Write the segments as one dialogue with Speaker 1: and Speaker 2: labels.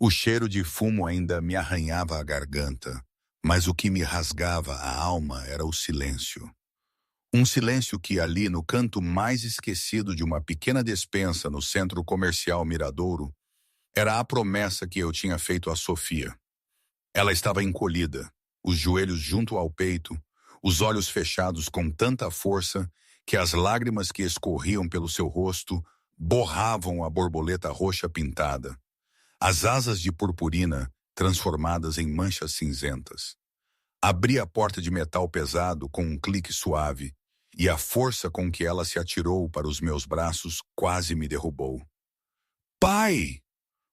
Speaker 1: O cheiro de fumo ainda me arranhava a garganta, mas o que me rasgava a alma era o silêncio. Um silêncio que ali, no canto mais esquecido de uma pequena despensa no centro comercial Miradouro, era a promessa que eu tinha feito a Sofia. Ela estava encolhida, os joelhos junto ao peito, os olhos fechados com tanta força que as lágrimas que escorriam pelo seu rosto borravam a borboleta roxa pintada, as asas de purpurina transformadas em manchas cinzentas. Abri a porta de metal pesado com um clique suave, e a força com que ela se atirou para os meus braços quase me derrubou. Pai!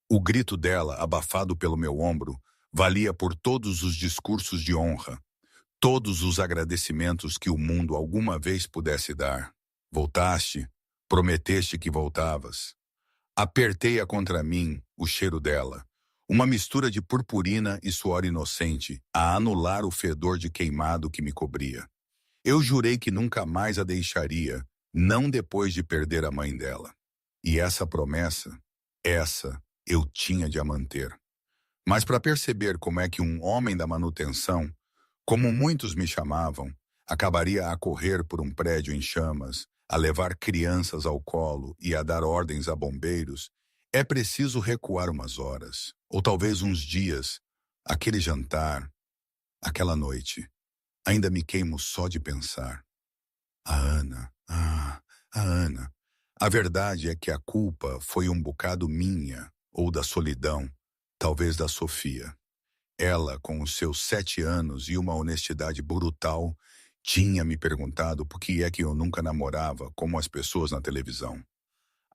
Speaker 1: O grito dela, abafado pelo meu ombro, valia por todos os discursos de honra, todos os agradecimentos que o mundo alguma vez pudesse dar. Voltaste, prometeste que voltavas. Apertei-a contra mim, o cheiro dela, uma mistura de purpurina e suor inocente, a anular o fedor de queimado que me cobria. Eu jurei que nunca mais a deixaria, não depois de perder a mãe dela. E essa promessa, essa eu tinha de a manter. Mas para perceber como é que um homem da manutenção, como muitos me chamavam, acabaria a correr por um prédio em chamas, a levar crianças ao colo e a dar ordens a bombeiros, é preciso recuar umas horas, ou talvez uns dias. Aquele jantar, aquela noite, ainda me queimo só de pensar. A Ana, a Ana. A verdade é que a culpa foi um bocado minha, ou da solidão, talvez da Sofia. Ela, com os seus 7 anos e uma honestidade brutal, tinha me perguntado por que é que eu nunca namorava como as pessoas na televisão.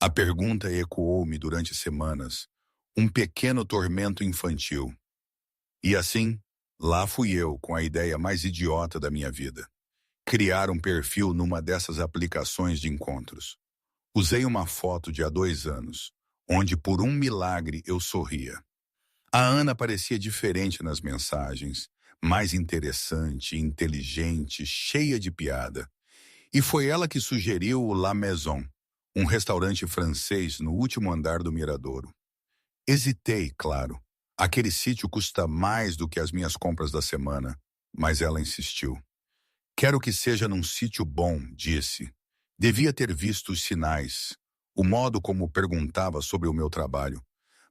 Speaker 1: A pergunta ecoou-me durante semanas, um pequeno tormento infantil. E assim, lá fui eu com a ideia mais idiota da minha vida. Criar um perfil numa dessas aplicações de encontros. Usei uma foto de há 2 anos, onde por um milagre eu sorria. A Ana parecia diferente nas mensagens, mais interessante, inteligente, cheia de piada. E foi ela que sugeriu o La Maison, um restaurante francês no último andar do Miradouro. Hesitei, claro. Aquele sítio custa mais do que as minhas compras da semana, mas ela insistiu. Quero que seja num sítio bom, disse. Devia ter visto os sinais, o modo como perguntava sobre o meu trabalho,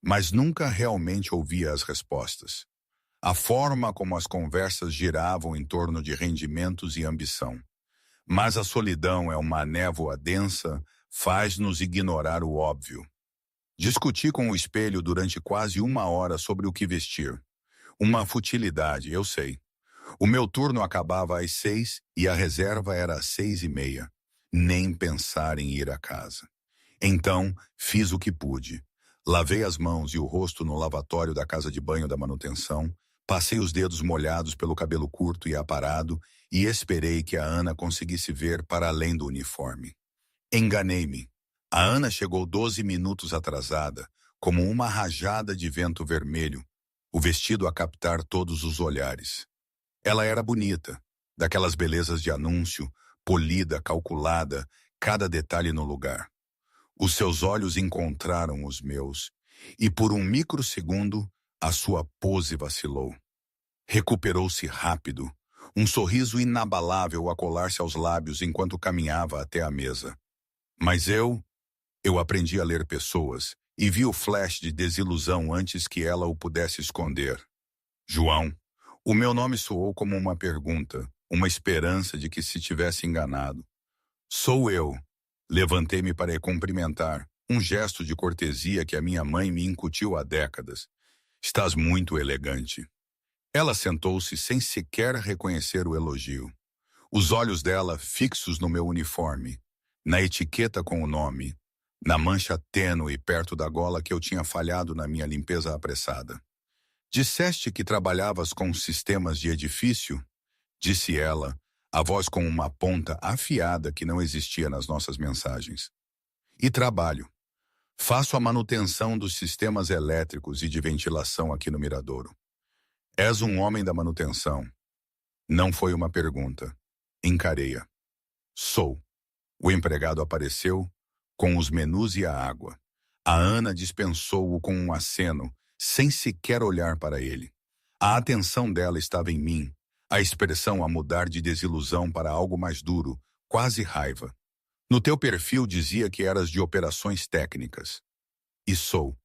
Speaker 1: mas nunca realmente ouvia as respostas. A forma como as conversas giravam em torno de rendimentos e ambição. Mas a solidão é uma névoa densa, faz-nos ignorar o óbvio. Discuti com o espelho durante quase 1 hora sobre o que vestir. Uma futilidade, eu sei. O meu turno acabava às 6 e a reserva era às 6:30. Nem pensar em ir a casa. Então, fiz o que pude. Lavei as mãos e o rosto no lavatório da casa de banho da manutenção, passei os dedos molhados pelo cabelo curto e aparado e esperei que a Ana conseguisse ver para além do uniforme. Enganei-me. A Ana chegou 12 minutos atrasada, como uma rajada de vento vermelho, o vestido a captar todos os olhares. Ela era bonita, daquelas belezas de anúncio, polida, calculada, cada detalhe no lugar. Os seus olhos encontraram os meus, e por um microsegundo, a sua pose vacilou. Recuperou-se rápido, um sorriso inabalável a colar-se aos lábios enquanto caminhava até a mesa. Mas eu aprendi a ler pessoas e vi o flash de desilusão antes que ela o pudesse esconder. João. O meu nome soou como uma pergunta, uma esperança de que se tivesse enganado. Sou eu. Levantei-me para cumprimentar, um gesto de cortesia que a minha mãe me incutiu há décadas. Estás muito elegante. Ela sentou-se sem sequer reconhecer o elogio. Os olhos dela fixos no meu uniforme, na etiqueta com o nome, na mancha tênue perto da gola que eu tinha falhado na minha limpeza apressada. Disseste que trabalhavas com sistemas de edifício? Disse ela, a voz com uma ponta afiada que não existia nas nossas mensagens. E trabalho. Faço a manutenção dos sistemas elétricos e de ventilação aqui no Miradouro. És um homem da manutenção. Não foi uma pergunta. Encarei-a. Sou. O empregado apareceu, com os menus e a água. A Ana dispensou-o com um aceno, sem sequer olhar para ele. A atenção dela estava em mim, a expressão a mudar de desilusão para algo mais duro, quase raiva. No teu perfil dizia que eras de operações técnicas. E sou.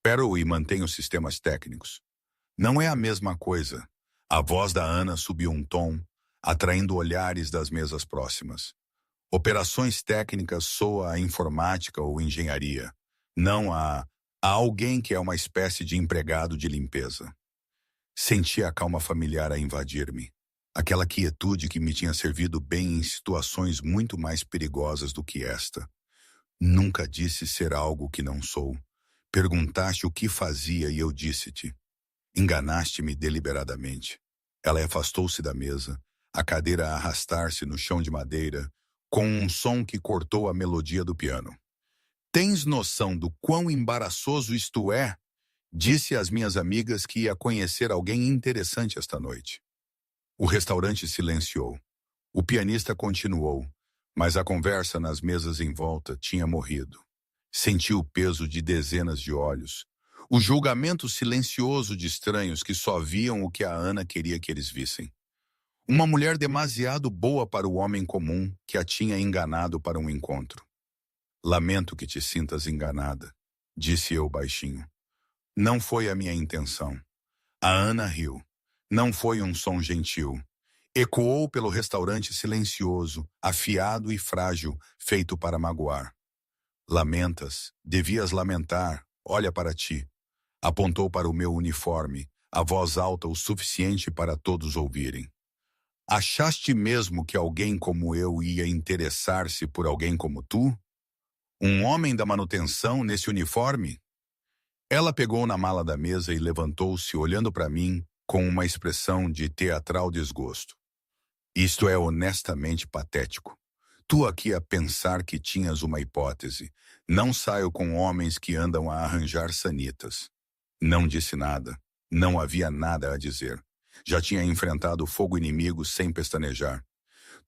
Speaker 1: Opero e mantenho sistemas técnicos. Não é a mesma coisa. A voz da Ana subiu um tom, atraindo olhares das mesas próximas. Operações técnicas soa a informática ou engenharia, não a alguém que é uma espécie de empregado de limpeza. Senti a calma familiar a invadir-me. Aquela quietude que me tinha servido bem em situações muito mais perigosas do que esta. Nunca disse ser algo que não sou. Perguntaste o que fazia e eu disse-te. Enganaste-me deliberadamente. Ela afastou-se da mesa, a cadeira a arrastar-se no chão de madeira, com um som que cortou a melodia do piano. Tens noção do quão embaraçoso isto é? Disse às minhas amigas que ia conhecer alguém interessante esta noite. O restaurante silenciou. O pianista continuou, mas a conversa nas mesas em volta tinha morrido. Senti o peso de dezenas de olhos, o julgamento silencioso de estranhos que só viam o que a Ana queria que eles vissem. Uma mulher demasiado boa para o homem comum que a tinha enganado para um encontro. Lamento que te sintas enganada, disse eu baixinho. Não foi a minha intenção. A Ana riu. Não foi um som gentil. Ecoou pelo restaurante silencioso, afiado e frágil, feito para magoar. Lamentas, devias lamentar, olha para ti. Apontou para o meu uniforme, a voz alta o suficiente para todos ouvirem. Achaste mesmo que alguém como eu ia interessar-se por alguém como tu? Um homem da manutenção nesse uniforme? Ela pegou na mala da mesa e levantou-se olhando para mim com uma expressão de teatral desgosto. Isto é honestamente patético. Tu aqui a pensar que tinhas uma hipótese. Não saio com homens que andam a arranjar sanitas. Não disse nada. Não havia nada a dizer. Já tinha enfrentado o fogo inimigo sem pestanejar.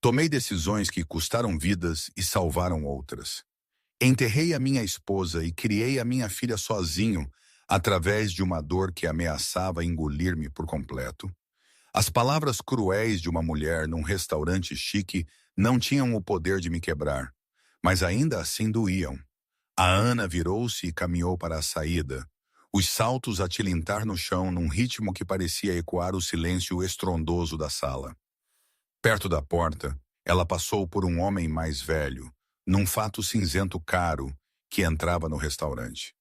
Speaker 1: Tomei decisões que custaram vidas e salvaram outras. Enterrei a minha esposa e criei a minha filha sozinho, através de uma dor que ameaçava engolir-me por completo. As palavras cruéis de uma mulher num restaurante chique não tinham o poder de me quebrar, mas ainda assim doíam. A Ana virou-se e caminhou para a saída, os saltos a tilintar no chão num ritmo que parecia ecoar o silêncio estrondoso da sala. Perto da porta, ela passou por um homem mais velho, num fato cinzento caro, que entrava no restaurante.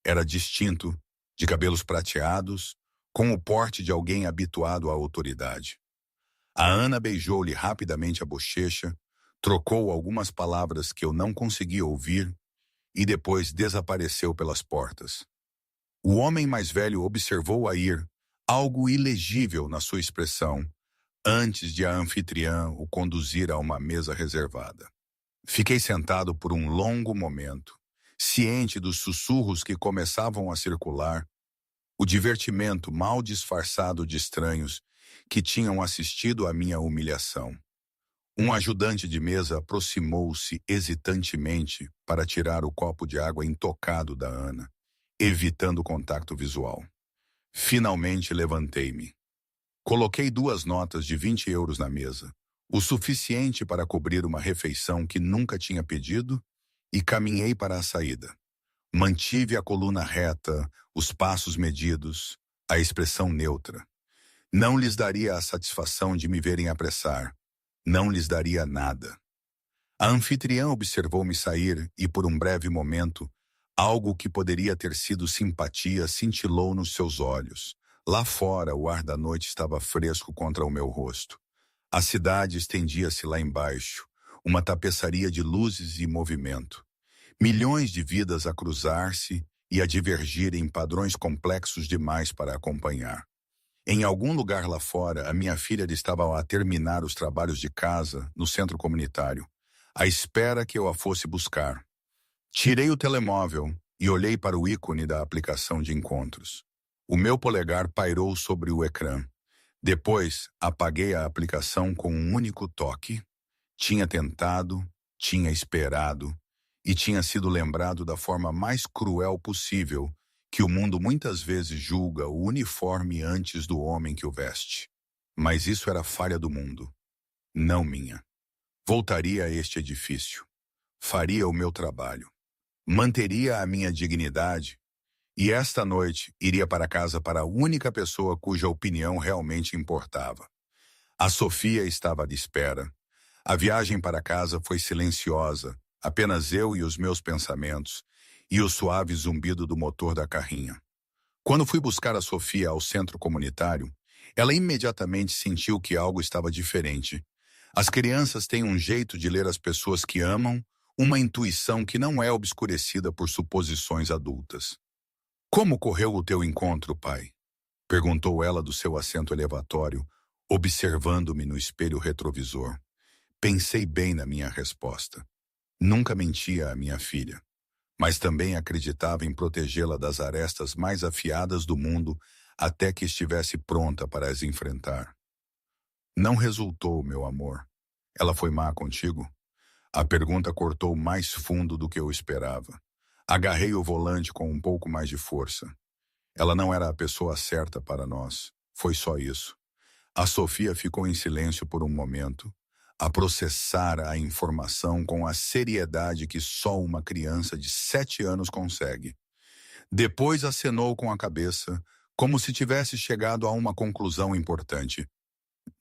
Speaker 1: Era distinto, de cabelos prateados, com o porte de alguém habituado à autoridade. A Ana beijou-lhe rapidamente a bochecha, trocou algumas palavras que eu não conseguia ouvir e depois desapareceu pelas portas. O homem mais velho observou-a ir, algo ilegível na sua expressão, antes de a anfitriã o conduzir a uma mesa reservada. Fiquei sentado por um longo momento, ciente dos sussurros que começavam a circular, o divertimento mal disfarçado de estranhos que tinham assistido à minha humilhação. Um ajudante de mesa aproximou-se hesitantemente para tirar o copo de água intocado da Ana, evitando contato visual. Finalmente levantei-me. Coloquei 2 notas de 20 euros na mesa, o suficiente para cobrir uma refeição que nunca tinha pedido, e caminhei para a saída. Mantive a coluna reta, os passos medidos, a expressão neutra. Não lhes daria a satisfação de me verem apressar. Não lhes daria nada. A anfitriã observou-me sair e, por um breve momento, algo que poderia ter sido simpatia cintilou nos seus olhos. Lá fora, o ar da noite estava fresco contra o meu rosto. A cidade estendia-se lá embaixo, uma tapeçaria de luzes e movimento. Milhões de vidas a cruzar-se e a divergir em padrões complexos demais para acompanhar. Em algum lugar lá fora, a minha filha estava a terminar os trabalhos de casa no centro comunitário, à espera que eu a fosse buscar. Tirei o telemóvel e olhei para o ícone da aplicação de encontros. O meu polegar pairou sobre o ecrã. Depois, apaguei a aplicação com um único toque. Tinha tentado, tinha esperado e tinha sido lembrado da forma mais cruel possível que o mundo muitas vezes julga o uniforme antes do homem que o veste. Mas isso era falha do mundo, não minha. Voltaria a este edifício. Faria o meu trabalho. Manteria a minha dignidade. E esta noite iria para casa para a única pessoa cuja opinião realmente importava. A Sofia estava à espera. A viagem para casa foi silenciosa, apenas eu e os meus pensamentos, e o suave zumbido do motor da carrinha. Quando fui buscar a Sofia ao centro comunitário, ela imediatamente sentiu que algo estava diferente. As crianças têm um jeito de ler as pessoas que amam, uma intuição que não é obscurecida por suposições adultas. Como correu o teu encontro, pai? Perguntou ela do seu assento elevatório, observando-me no espelho retrovisor. Pensei bem na minha resposta. Nunca mentia à minha filha, mas também acreditava em protegê-la das arestas mais afiadas do mundo até que estivesse pronta para as enfrentar. Não resultou, meu amor. Ela foi má contigo? A pergunta cortou mais fundo do que eu esperava. Agarrei o volante com um pouco mais de força. Ela não era a pessoa certa para nós. Foi só isso. A Sofia ficou em silêncio por um momento, a processar a informação com a seriedade que só uma criança de 7 anos consegue. Depois acenou com a cabeça, como se tivesse chegado a uma conclusão importante.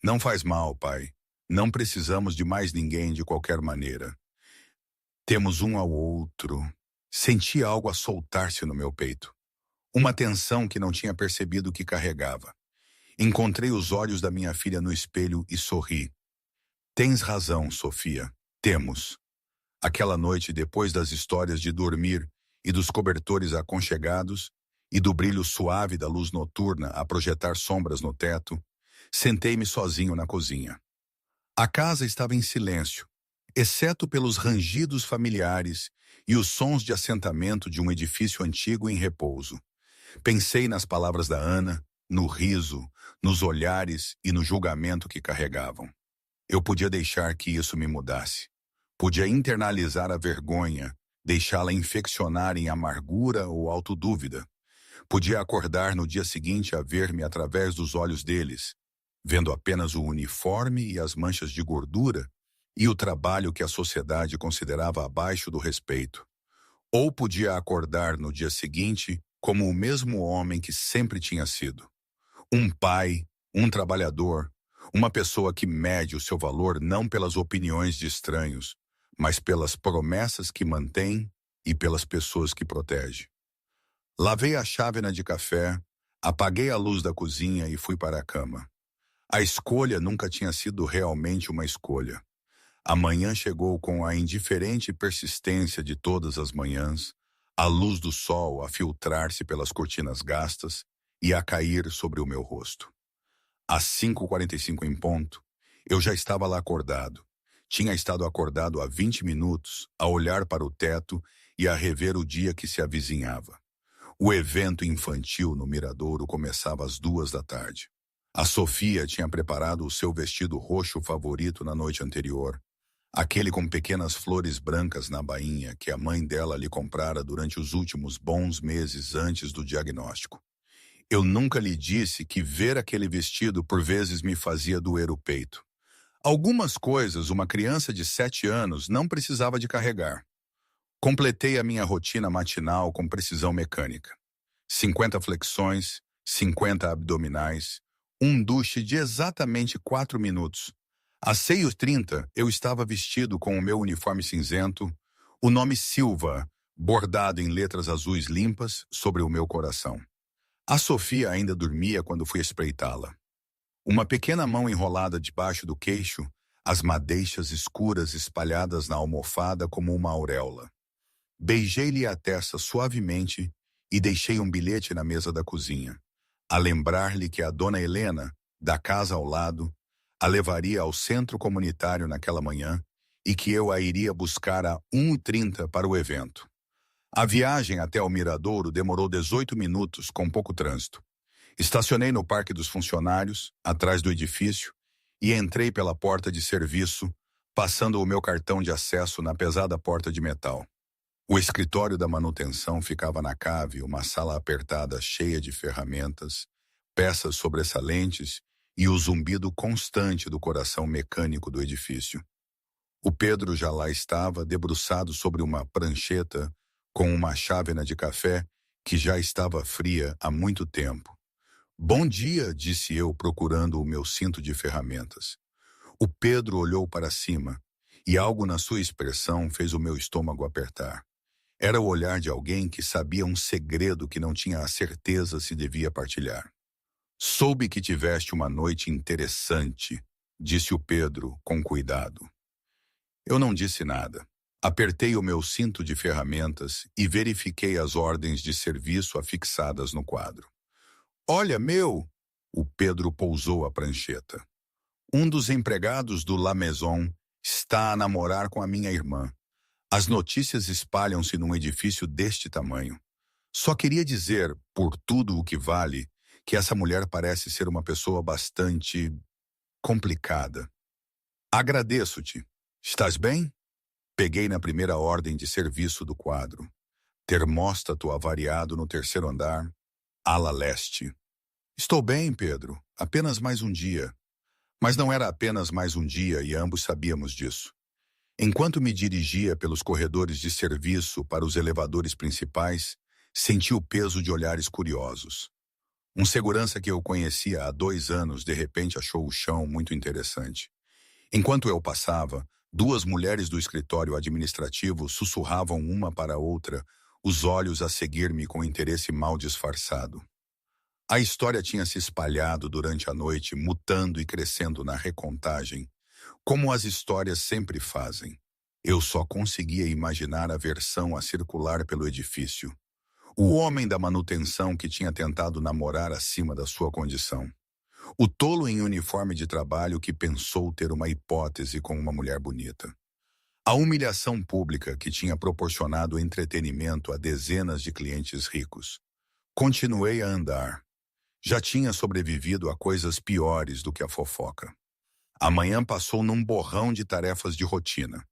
Speaker 1: Não faz mal, pai. Não precisamos de mais ninguém de qualquer maneira. Temos um ao outro. Senti algo a soltar-se no meu peito. Uma tensão que não tinha percebido que carregava. Encontrei os olhos da minha filha no espelho e sorri. Tens razão, Sofia. Temos. Aquela noite, depois das histórias de dormir e dos cobertores aconchegados e do brilho suave da luz noturna a projetar sombras no teto, sentei-me sozinho na cozinha. A casa estava em silêncio, exceto pelos rangidos familiares e os sons de assentamento de um edifício antigo em repouso. Pensei nas palavras da Ana, no riso, nos olhares e no julgamento que carregavam. Eu podia deixar que isso me mudasse. Podia internalizar a vergonha, deixá-la infeccionar em amargura ou autodúvida. Podia acordar no dia seguinte a ver-me através dos olhos deles, vendo apenas o uniforme e as manchas de gordura e o trabalho que a sociedade considerava abaixo do respeito. Ou podia acordar no dia seguinte como o mesmo homem que sempre tinha sido. Um pai, um trabalhador, uma pessoa que mede o seu valor não pelas opiniões de estranhos, mas pelas promessas que mantém e pelas pessoas que protege. Lavei a chávena de café, apaguei a luz da cozinha e fui para a cama. A escolha nunca tinha sido realmente uma escolha. A manhã chegou com a indiferente persistência de todas as manhãs, a luz do sol a filtrar-se pelas cortinas gastas e a cair sobre o meu rosto. Às 5h45 em ponto, eu já estava lá acordado. Tinha estado acordado há 20 minutos, a olhar para o teto e a rever o dia que se avizinhava. O evento infantil no Miradouro começava às 2h da tarde. A Sofia tinha preparado o seu vestido roxo favorito na noite anterior, aquele com pequenas flores brancas na bainha que a mãe dela lhe comprara durante os últimos bons meses antes do diagnóstico. Eu nunca lhe disse que ver aquele vestido por vezes me fazia doer o peito. Algumas coisas uma criança de 7 anos não precisava de carregar. Completei a minha rotina matinal com precisão mecânica. 50 flexões, 50 abdominais, um duche de exatamente 4 minutos. Às 6h30, eu estava vestido com o meu uniforme cinzento, o nome Silva, bordado em letras azuis limpas sobre o meu coração. A Sofia ainda dormia quando fui espreitá-la. Uma pequena mão enrolada debaixo do queixo, as madeixas escuras espalhadas na almofada como uma auréola. Beijei-lhe a testa suavemente e deixei um bilhete na mesa da cozinha, a lembrar-lhe que a dona Helena, da casa ao lado, a levaria ao centro comunitário naquela manhã e que eu a iria buscar a 1h30 para o evento. A viagem até o Miradouro demorou 18 minutos com pouco trânsito. Estacionei no Parque dos Funcionários, atrás do edifício, e entrei pela porta de serviço, passando o meu cartão de acesso na pesada porta de metal. O escritório da manutenção ficava na cave, uma sala apertada cheia de ferramentas, peças sobressalentes e o zumbido constante do coração mecânico do edifício. O Pedro já lá estava, debruçado sobre uma prancheta, com uma chávena de café que já estava fria há muito tempo. Bom dia, disse eu, procurando o meu cinto de ferramentas. O Pedro olhou para cima, e algo na sua expressão fez o meu estômago apertar. Era o olhar de alguém que sabia um segredo que não tinha a certeza se devia partilhar. Soube que tiveste uma noite interessante, disse o Pedro, com cuidado. Eu não disse nada. Apertei o meu cinto de ferramentas e verifiquei as ordens de serviço afixadas no quadro. Olha, meu! O Pedro pousou a prancheta. Um dos empregados do La Maison está a namorar com a minha irmã. As notícias espalham-se num edifício deste tamanho. Só queria dizer, por tudo o que vale, que essa mulher parece ser uma pessoa bastante complicada. Agradeço-te. Estás bem? Peguei na primeira ordem de serviço do quadro. Termóstato avariado no terceiro andar, ala leste. Estou bem, Pedro. Apenas mais um dia. Mas não era apenas mais um dia e ambos sabíamos disso. Enquanto me dirigia pelos corredores de serviço para os elevadores principais, senti o peso de olhares curiosos. Um segurança que eu conhecia há 2 anos de repente achou o chão muito interessante. Enquanto eu passava, 2 mulheres do escritório administrativo sussurravam uma para a outra, os olhos a seguir-me com interesse mal disfarçado. A história tinha se espalhado durante a noite, mutando e crescendo na recontagem, como as histórias sempre fazem. Eu só conseguia imaginar a versão a circular pelo edifício. O homem da manutenção que tinha tentado namorar acima da sua condição. O tolo em uniforme de trabalho que pensou ter uma hipótese com uma mulher bonita. A humilhação pública que tinha proporcionado entretenimento a dezenas de clientes ricos. Continuei a andar. Já tinha sobrevivido a coisas piores do que a fofoca. A manhã passou num borrão de tarefas de rotina.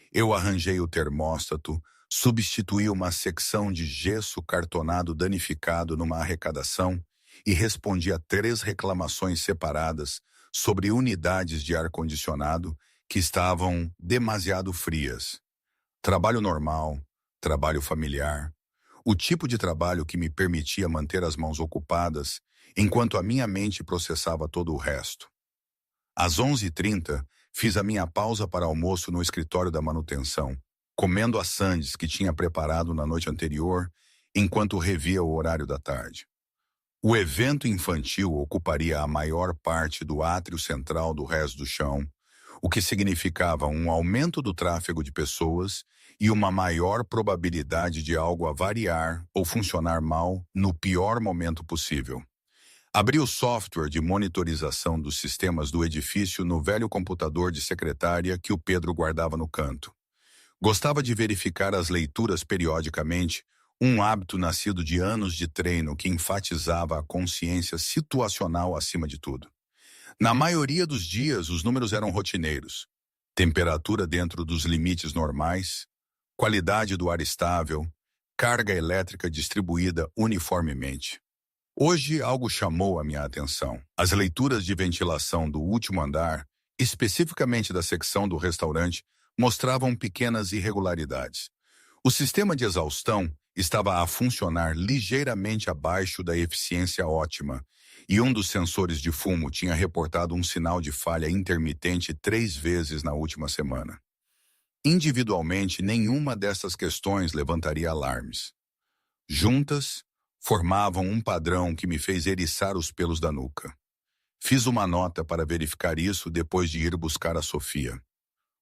Speaker 1: Eu arranjei o termóstato, substituí uma secção de gesso cartonado danificado numa arrecadação e respondi a 3 reclamações separadas sobre unidades de ar-condicionado que estavam demasiado frias. Trabalho normal, trabalho familiar, o tipo de trabalho que me permitia manter as mãos ocupadas enquanto a minha mente processava todo o resto. Às 11h30, fiz a minha pausa para almoço no escritório da manutenção, comendo a sandes que tinha preparado na noite anterior, enquanto revia o horário da tarde. O evento infantil ocuparia a maior parte do átrio central do resto do chão, o que significava um aumento do tráfego de pessoas e uma maior probabilidade de algo avariar ou funcionar mal no pior momento possível. Abri o software de monitorização dos sistemas do edifício no velho computador de secretária que o Pedro guardava no canto. Gostava de verificar as leituras periodicamente, um hábito nascido de anos de treino que enfatizava a consciência situacional acima de tudo. Na maioria dos dias, os números eram rotineiros. Temperatura dentro dos limites normais, qualidade do ar estável, carga elétrica distribuída uniformemente. Hoje algo chamou a minha atenção. As leituras de ventilação do último andar, especificamente da secção do restaurante, mostravam pequenas irregularidades. O sistema de exaustão estava a funcionar ligeiramente abaixo da eficiência ótima, e um dos sensores de fumo tinha reportado um sinal de falha intermitente 3 vezes na última semana. Individualmente, nenhuma dessas questões levantaria alarmes. Juntas, formavam um padrão que me fez eriçar os pelos da nuca. Fiz uma nota para verificar isso depois de ir buscar a Sofia.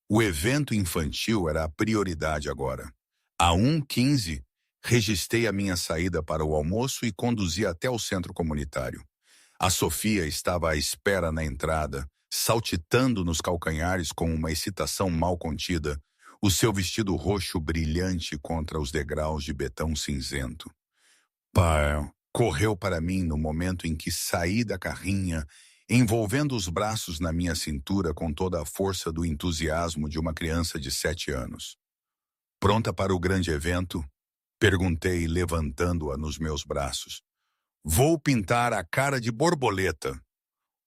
Speaker 1: O evento infantil era a prioridade agora. À 1h15, registrei a minha saída para o almoço e conduzi até o centro comunitário. A Sofia estava à espera na entrada, saltitando nos calcanhares com uma excitação mal contida, o seu vestido roxo brilhante contra os degraus de betão cinzento. Pai, correu para mim no momento em que saí da carrinha, envolvendo os braços na minha cintura com toda a força do entusiasmo de uma criança de 7 anos. Pronta para o grande evento? Perguntei, levantando-a nos meus braços. Vou pintar a cara de borboleta.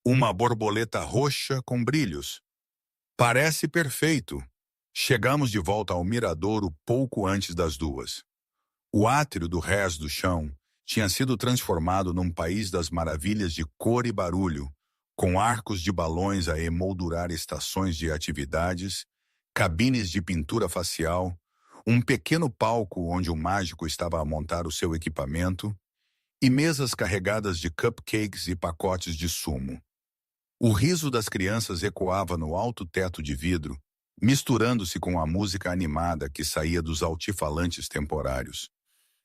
Speaker 1: Uma borboleta roxa com brilhos. Parece perfeito. Chegamos de volta ao miradouro pouco antes das 2. O átrio do Rés do Chão tinha sido transformado num país das maravilhas de cor e barulho, com arcos de balões a emoldurar estações de atividades, cabines de pintura facial, um pequeno palco onde o mágico estava a montar o seu equipamento e mesas carregadas de cupcakes e pacotes de sumo. O riso das crianças ecoava no alto teto de vidro, misturando-se com a música animada que saía dos altifalantes temporários.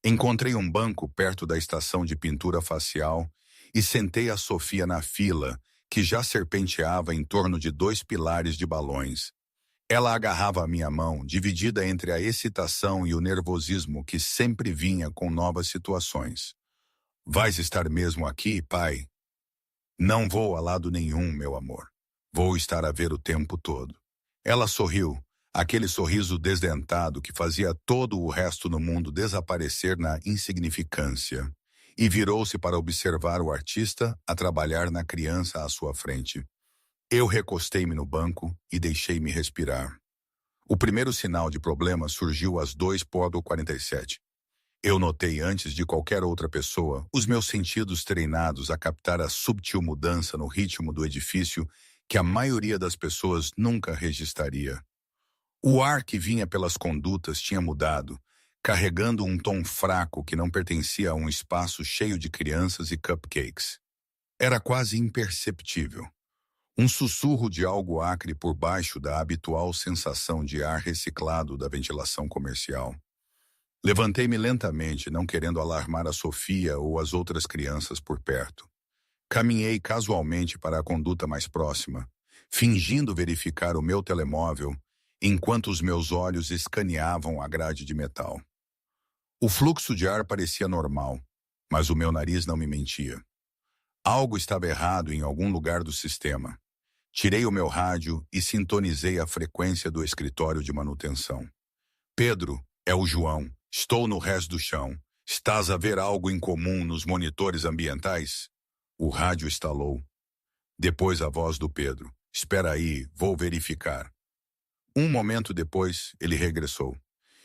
Speaker 1: Encontrei um banco perto da estação de pintura facial e sentei a Sofia na fila, que já serpenteava em torno de 2 pilares de balões. Ela agarrava a minha mão, dividida entre a excitação e o nervosismo que sempre vinha com novas situações. Vais estar mesmo aqui, pai? Não vou a lado nenhum, meu amor. Vou estar a ver o tempo todo. Ela sorriu, aquele sorriso desdentado que fazia todo o resto no mundo desaparecer na insignificância, e virou-se para observar o artista a trabalhar na criança à sua frente. Eu recostei-me no banco e deixei-me respirar. O primeiro sinal de problema surgiu às 2h47. Eu notei antes de qualquer outra pessoa os meus sentidos treinados a captar a subtil mudança no ritmo do edifício que a maioria das pessoas nunca registraria. O ar que vinha pelas condutas tinha mudado, carregando um tom fraco que não pertencia a um espaço cheio de crianças e cupcakes. Era quase imperceptível. Um sussurro de algo acre por baixo da habitual sensação de ar reciclado da ventilação comercial. Levantei-me lentamente, não querendo alarmar a Sofia ou as outras crianças por perto. Caminhei casualmente para a conduta mais próxima, fingindo verificar o meu telemóvel, enquanto os meus olhos escaneavam a grade de metal. O fluxo de ar parecia normal, mas o meu nariz não me mentia. Algo estava errado em algum lugar do sistema. Tirei o meu rádio e sintonizei a frequência do escritório de manutenção. Pedro, é o João. Estou no Rés do Chão. Estás a ver algo em comum nos monitores ambientais? O rádio estalou. Depois a voz do Pedro. Espera aí, vou verificar. Um momento depois, ele regressou.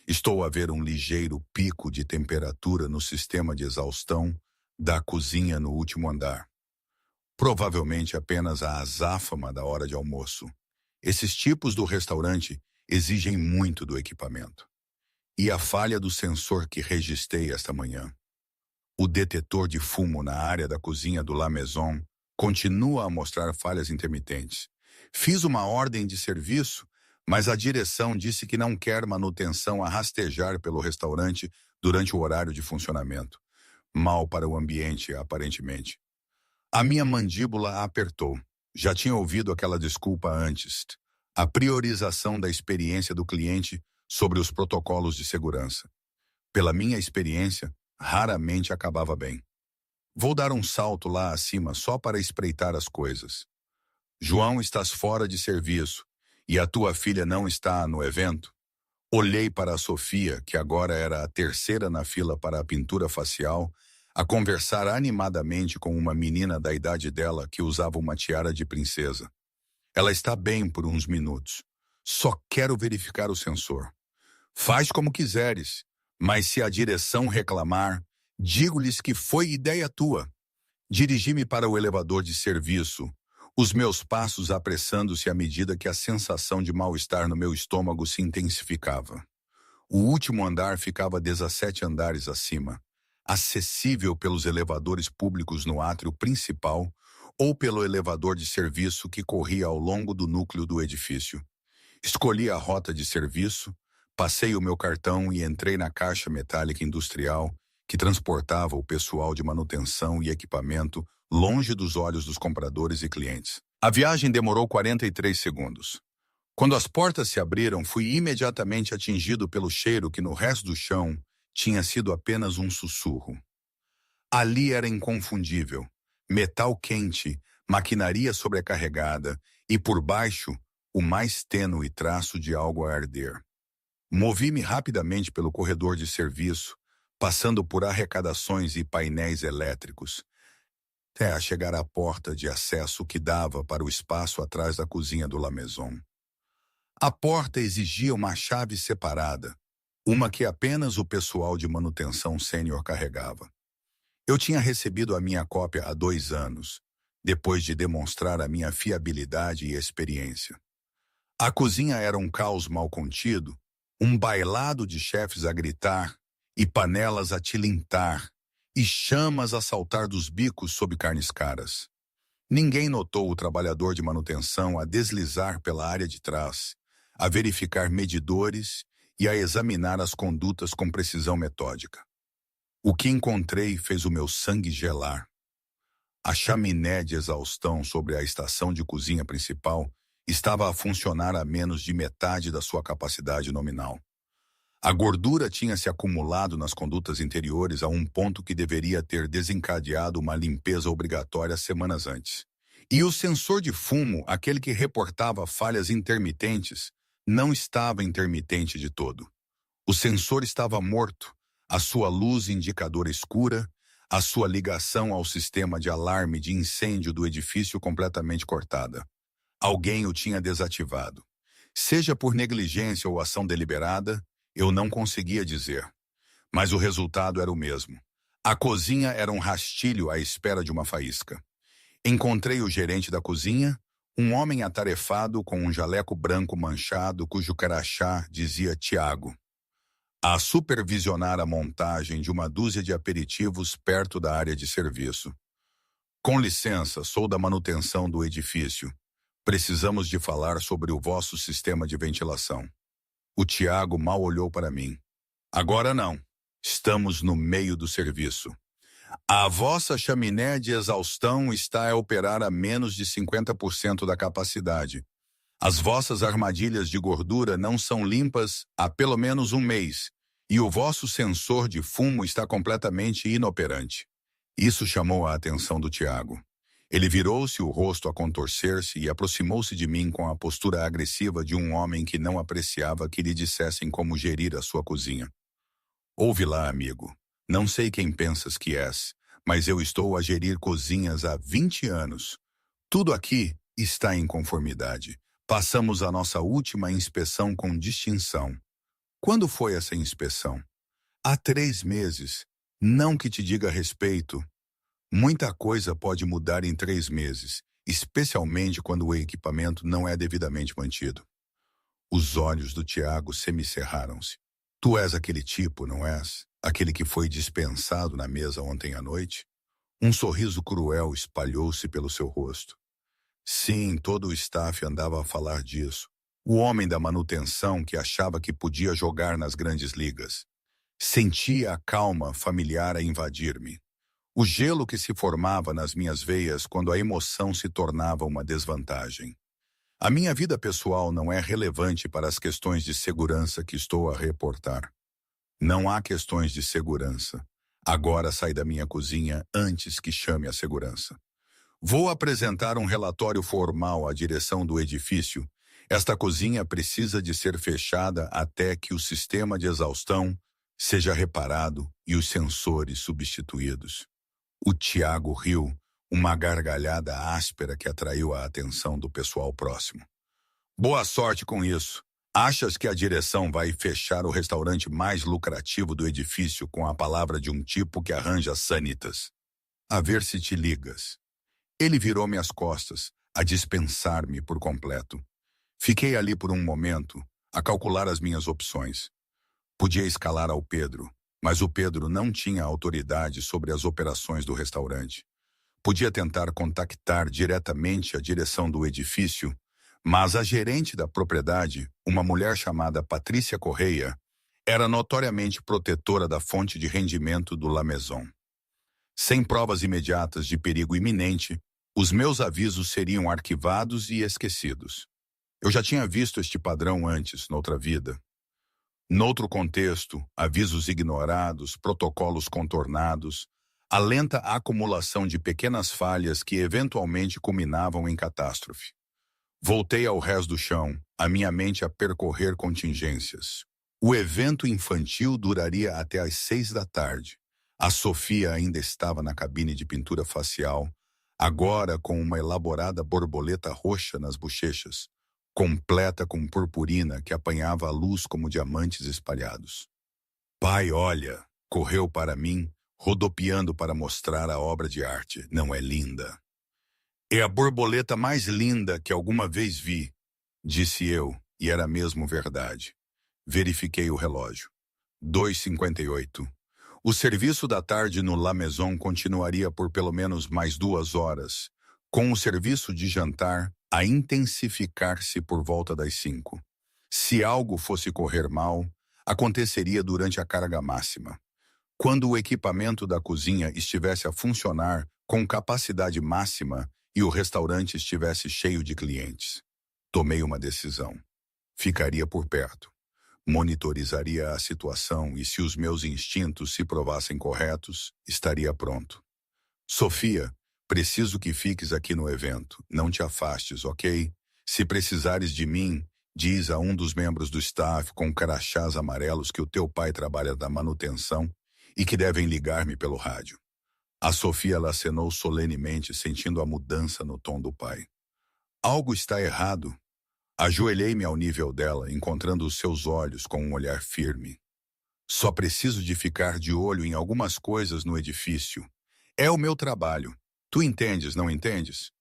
Speaker 1: Estou a ver um ligeiro pico de temperatura no sistema de exaustão da cozinha no último andar. Provavelmente apenas a azáfama da hora de almoço. Esses tipos do restaurante exigem muito do equipamento. E a falha do sensor que registrei esta manhã. O detetor de fumo na área da cozinha do La Maison continua a mostrar falhas intermitentes. Fiz uma ordem de serviço, mas a direção disse que não quer manutenção a rastejar pelo restaurante durante o horário de funcionamento. Mal para o ambiente, aparentemente. A minha mandíbula apertou. Já tinha ouvido aquela desculpa antes. A priorização da experiência do cliente sobre os protocolos de segurança. Pela minha experiência, raramente acabava bem. Vou dar um salto lá acima só para espreitar as coisas. João, estás fora de serviço e a tua filha não está no evento? Olhei para a Sofia, que agora era a terceira na fila para a pintura facial, a conversar animadamente com uma menina da idade dela que usava uma tiara de princesa. Ela está bem por uns minutos. Só quero verificar o sensor. Faz como quiseres, mas se a direção reclamar, digo-lhes que foi ideia tua. Dirigi-me para o elevador de serviço, os meus passos apressando-se à medida que a sensação de mal-estar no meu estômago se intensificava. O último andar ficava 17 andares acima, acessível pelos elevadores públicos no átrio principal ou pelo elevador de serviço que corria ao longo do núcleo do edifício. Escolhi a rota de serviço, passei o meu cartão e entrei na caixa metálica industrial que transportava o pessoal de manutenção e equipamento longe dos olhos dos compradores e clientes. A viagem demorou 43 segundos. Quando as portas se abriram, fui imediatamente atingido pelo cheiro que no resto do chão tinha sido apenas um sussurro. Ali era inconfundível. Metal quente, maquinaria sobrecarregada e, por baixo, o mais tênue traço de algo a arder. Movi-me rapidamente pelo corredor de serviço, passando por arrecadações e painéis elétricos, até a chegar à porta de acesso que dava para o espaço atrás da cozinha do La Maison. A porta exigia uma chave separada, uma que apenas o pessoal de manutenção sênior carregava. Eu tinha recebido a minha cópia há 2 anos, depois de demonstrar a minha fiabilidade e experiência. A cozinha era um caos mal contido, um bailado de chefes a gritar e panelas a tilintar e chamas a saltar dos bicos sob carnes caras. Ninguém notou o trabalhador de manutenção a deslizar pela área de trás, a verificar medidores e a examinar as condutas com precisão metódica. O que encontrei fez o meu sangue gelar. A chaminé de exaustão sobre a estação de cozinha principal estava a funcionar a menos de metade da sua capacidade nominal. A gordura tinha se acumulado nas condutas interiores a um ponto que deveria ter desencadeado uma limpeza obrigatória semanas antes. E o sensor de fumo, aquele que reportava falhas intermitentes, não estava intermitente de todo. O sensor estava morto, a sua luz indicadora escura, a sua ligação ao sistema de alarme de incêndio do edifício completamente cortada. Alguém o tinha desativado. Seja por negligência ou ação deliberada, eu não conseguia dizer. Mas o resultado era o mesmo. A cozinha era um rastilho à espera de uma faísca. Encontrei o gerente da cozinha, um homem atarefado com um jaleco branco manchado cujo crachá dizia Tiago, a supervisionar a montagem de uma dúzia de aperitivos perto da área de serviço. Com licença, sou da manutenção do edifício. Precisamos de falar sobre o vosso sistema de ventilação. O Tiago mal olhou para mim. Agora não. Estamos no meio do serviço. A vossa chaminé de exaustão está a operar a menos de 50% da capacidade. As vossas armadilhas de gordura não são limpas há pelo menos 1 mês, e o vosso sensor de fumo está completamente inoperante. Isso chamou a atenção do Tiago. Ele virou-se, o rosto a contorcer-se, e aproximou-se de mim com a postura agressiva de um homem que não apreciava que lhe dissessem como gerir a sua cozinha. Ouve lá, amigo. Não sei quem pensas que és, mas eu estou a gerir cozinhas há 20 anos. Tudo aqui está em conformidade. Passamos a nossa última inspeção com distinção. Quando foi essa inspeção? Há 3 meses. Não que te diga a respeito. Muita coisa pode mudar em 3 meses, especialmente quando o equipamento não é devidamente mantido. Os olhos do Tiago semicerraram-se. Tu és aquele tipo, não és? Aquele que foi dispensado na mesa ontem à noite? Um sorriso cruel espalhou-se pelo seu rosto. Sim, todo o staff andava a falar disso. O homem da manutenção que achava que podia jogar nas grandes ligas. Sentia a calma familiar a invadir-me. O gelo que se formava nas minhas veias quando a emoção se tornava uma desvantagem. A minha vida pessoal não é relevante para as questões de segurança que estou a reportar. Não há questões de segurança. Agora sai da minha cozinha antes que chame a segurança. Vou apresentar um relatório formal à direção do edifício. Esta cozinha precisa de ser fechada até que o sistema de exaustão seja reparado e os sensores substituídos. O Tiago riu, uma gargalhada áspera que atraiu a atenção do pessoal próximo. Boa sorte com isso. Achas que a direção vai fechar o restaurante mais lucrativo do edifício com a palavra de um tipo que arranja sanitas? A ver se te ligas. Ele virou-me as costas, a dispensar-me por completo. Fiquei ali por um momento, a calcular as minhas opções. Podia escalar ao Pedro, mas o Pedro não tinha autoridade sobre as operações do restaurante. Podia tentar contactar diretamente a direção do edifício, mas a gerente da propriedade, uma mulher chamada Patrícia Correia, era notoriamente protetora da fonte de rendimento do La Maison. Sem provas imediatas de perigo iminente, os meus avisos seriam arquivados e esquecidos. Eu já tinha visto este padrão antes, noutra vida. Noutro contexto, avisos ignorados, protocolos contornados, a lenta acumulação de pequenas falhas que eventualmente culminavam em catástrofe. Voltei ao rés do chão, a minha mente a percorrer contingências. O evento infantil duraria até às 6 da tarde. A Sofia ainda estava na cabine de pintura facial, agora com uma elaborada borboleta roxa nas bochechas, completa com purpurina que apanhava a luz como diamantes espalhados. Pai, olha, correu para mim, rodopiando para mostrar a obra de arte. Não é linda? É a borboleta mais linda que alguma vez vi, disse eu, e era mesmo verdade. Verifiquei o relógio. 2h58. O serviço da tarde no La Maison continuaria por pelo menos mais 2 horas, com o serviço de jantar a intensificar-se por volta das 5. Se algo fosse correr mal, aconteceria durante a carga máxima. Quando o equipamento da cozinha estivesse a funcionar com capacidade máxima e o restaurante estivesse cheio de clientes. Tomei uma decisão. Ficaria por perto. Monitorizaria a situação e, se os meus instintos se provassem corretos, estaria pronto. Sofia, preciso que fiques aqui no evento. Não te afastes, ok? Se precisares de mim, diz a um dos membros do staff com crachás amarelos que o teu pai trabalha na manutenção e que devem ligar-me pelo rádio. A Sofia acenou solenemente, sentindo a mudança no tom do pai. Algo está errado. Ajoelhei-me ao nível dela, encontrando os seus olhos com um olhar firme. Só preciso de ficar de olho em algumas coisas no edifício. É o meu trabalho. Tu entendes, não entendes?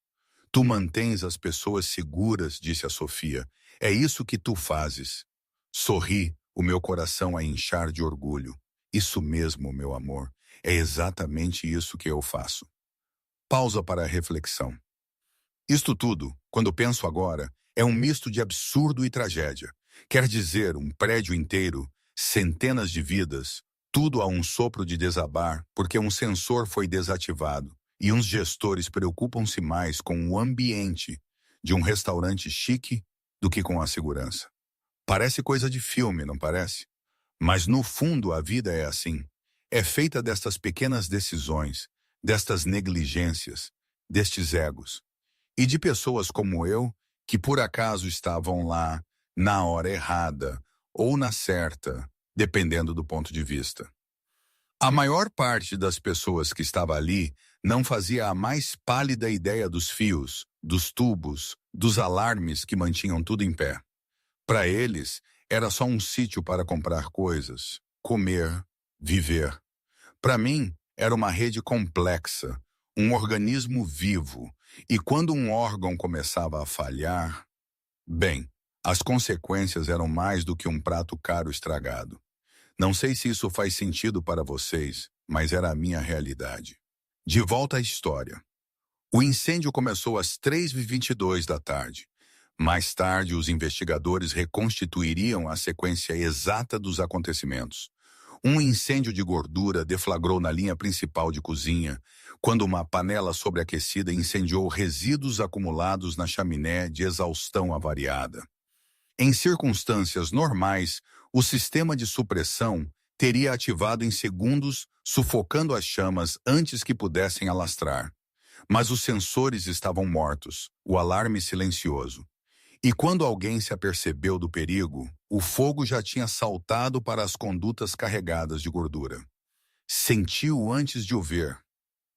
Speaker 1: Tu mantens as pessoas seguras, disse a Sofia. É isso que tu fazes. Sorri, o meu coração a inchar de orgulho. Isso mesmo, meu amor. É exatamente isso que eu faço. Pausa para a reflexão. Isto tudo, quando penso agora, é um misto de absurdo e tragédia. Quer dizer, um prédio inteiro, centenas de vidas, tudo a um sopro de desabar porque um sensor foi desativado e uns gestores preocupam-se mais com o ambiente de um restaurante chique do que com a segurança. Parece coisa de filme, não parece? Mas no fundo a vida é assim. É feita destas pequenas decisões, destas negligências, destes egos. E de pessoas como eu, que por acaso estavam lá, na hora errada, ou na certa, dependendo do ponto de vista. A maior parte das pessoas que estava ali não fazia a mais pálida ideia dos fios, dos tubos, dos alarmes que mantinham tudo em pé. Para eles, era só um sítio para comprar coisas, comer, viver. Para mim, era uma rede complexa, um organismo vivo, e quando um órgão começava a falhar, bem, as consequências eram mais do que um prato caro estragado. Não sei se isso faz sentido para vocês, mas era a minha realidade. De volta à história. O incêndio começou às 3h22 da tarde. Mais tarde, os investigadores reconstituiriam a sequência exata dos acontecimentos. Um incêndio de gordura deflagrou na linha principal de cozinha, quando uma panela sobreaquecida incendiou resíduos acumulados na chaminé de exaustão avariada. Em circunstâncias normais, o sistema de supressão teria ativado em segundos, sufocando as chamas antes que pudessem alastrar. Mas os sensores estavam mortos, o alarme silencioso. E quando alguém se apercebeu do perigo, o fogo já tinha saltado para as condutas carregadas de gordura. Sentiu antes de o ver,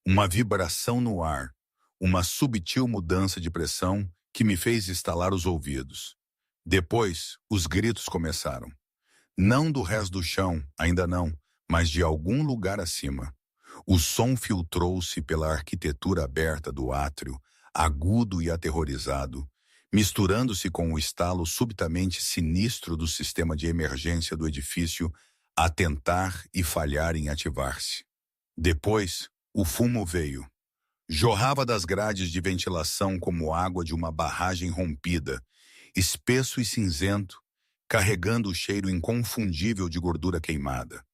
Speaker 1: uma vibração no ar, uma subtil mudança de pressão que me fez estalar os ouvidos. Depois, os gritos começaram. Não do resto do chão, ainda não, mas de algum lugar acima. O som filtrou-se pela arquitetura aberta do átrio, agudo e aterrorizado, misturando-se com o estalo subitamente sinistro do sistema de emergência do edifício a tentar e falhar em ativar-se. Depois, o fumo veio. Jorrava das grades de ventilação como água de uma barragem rompida, espesso e cinzento, carregando o cheiro inconfundível de gordura queimada.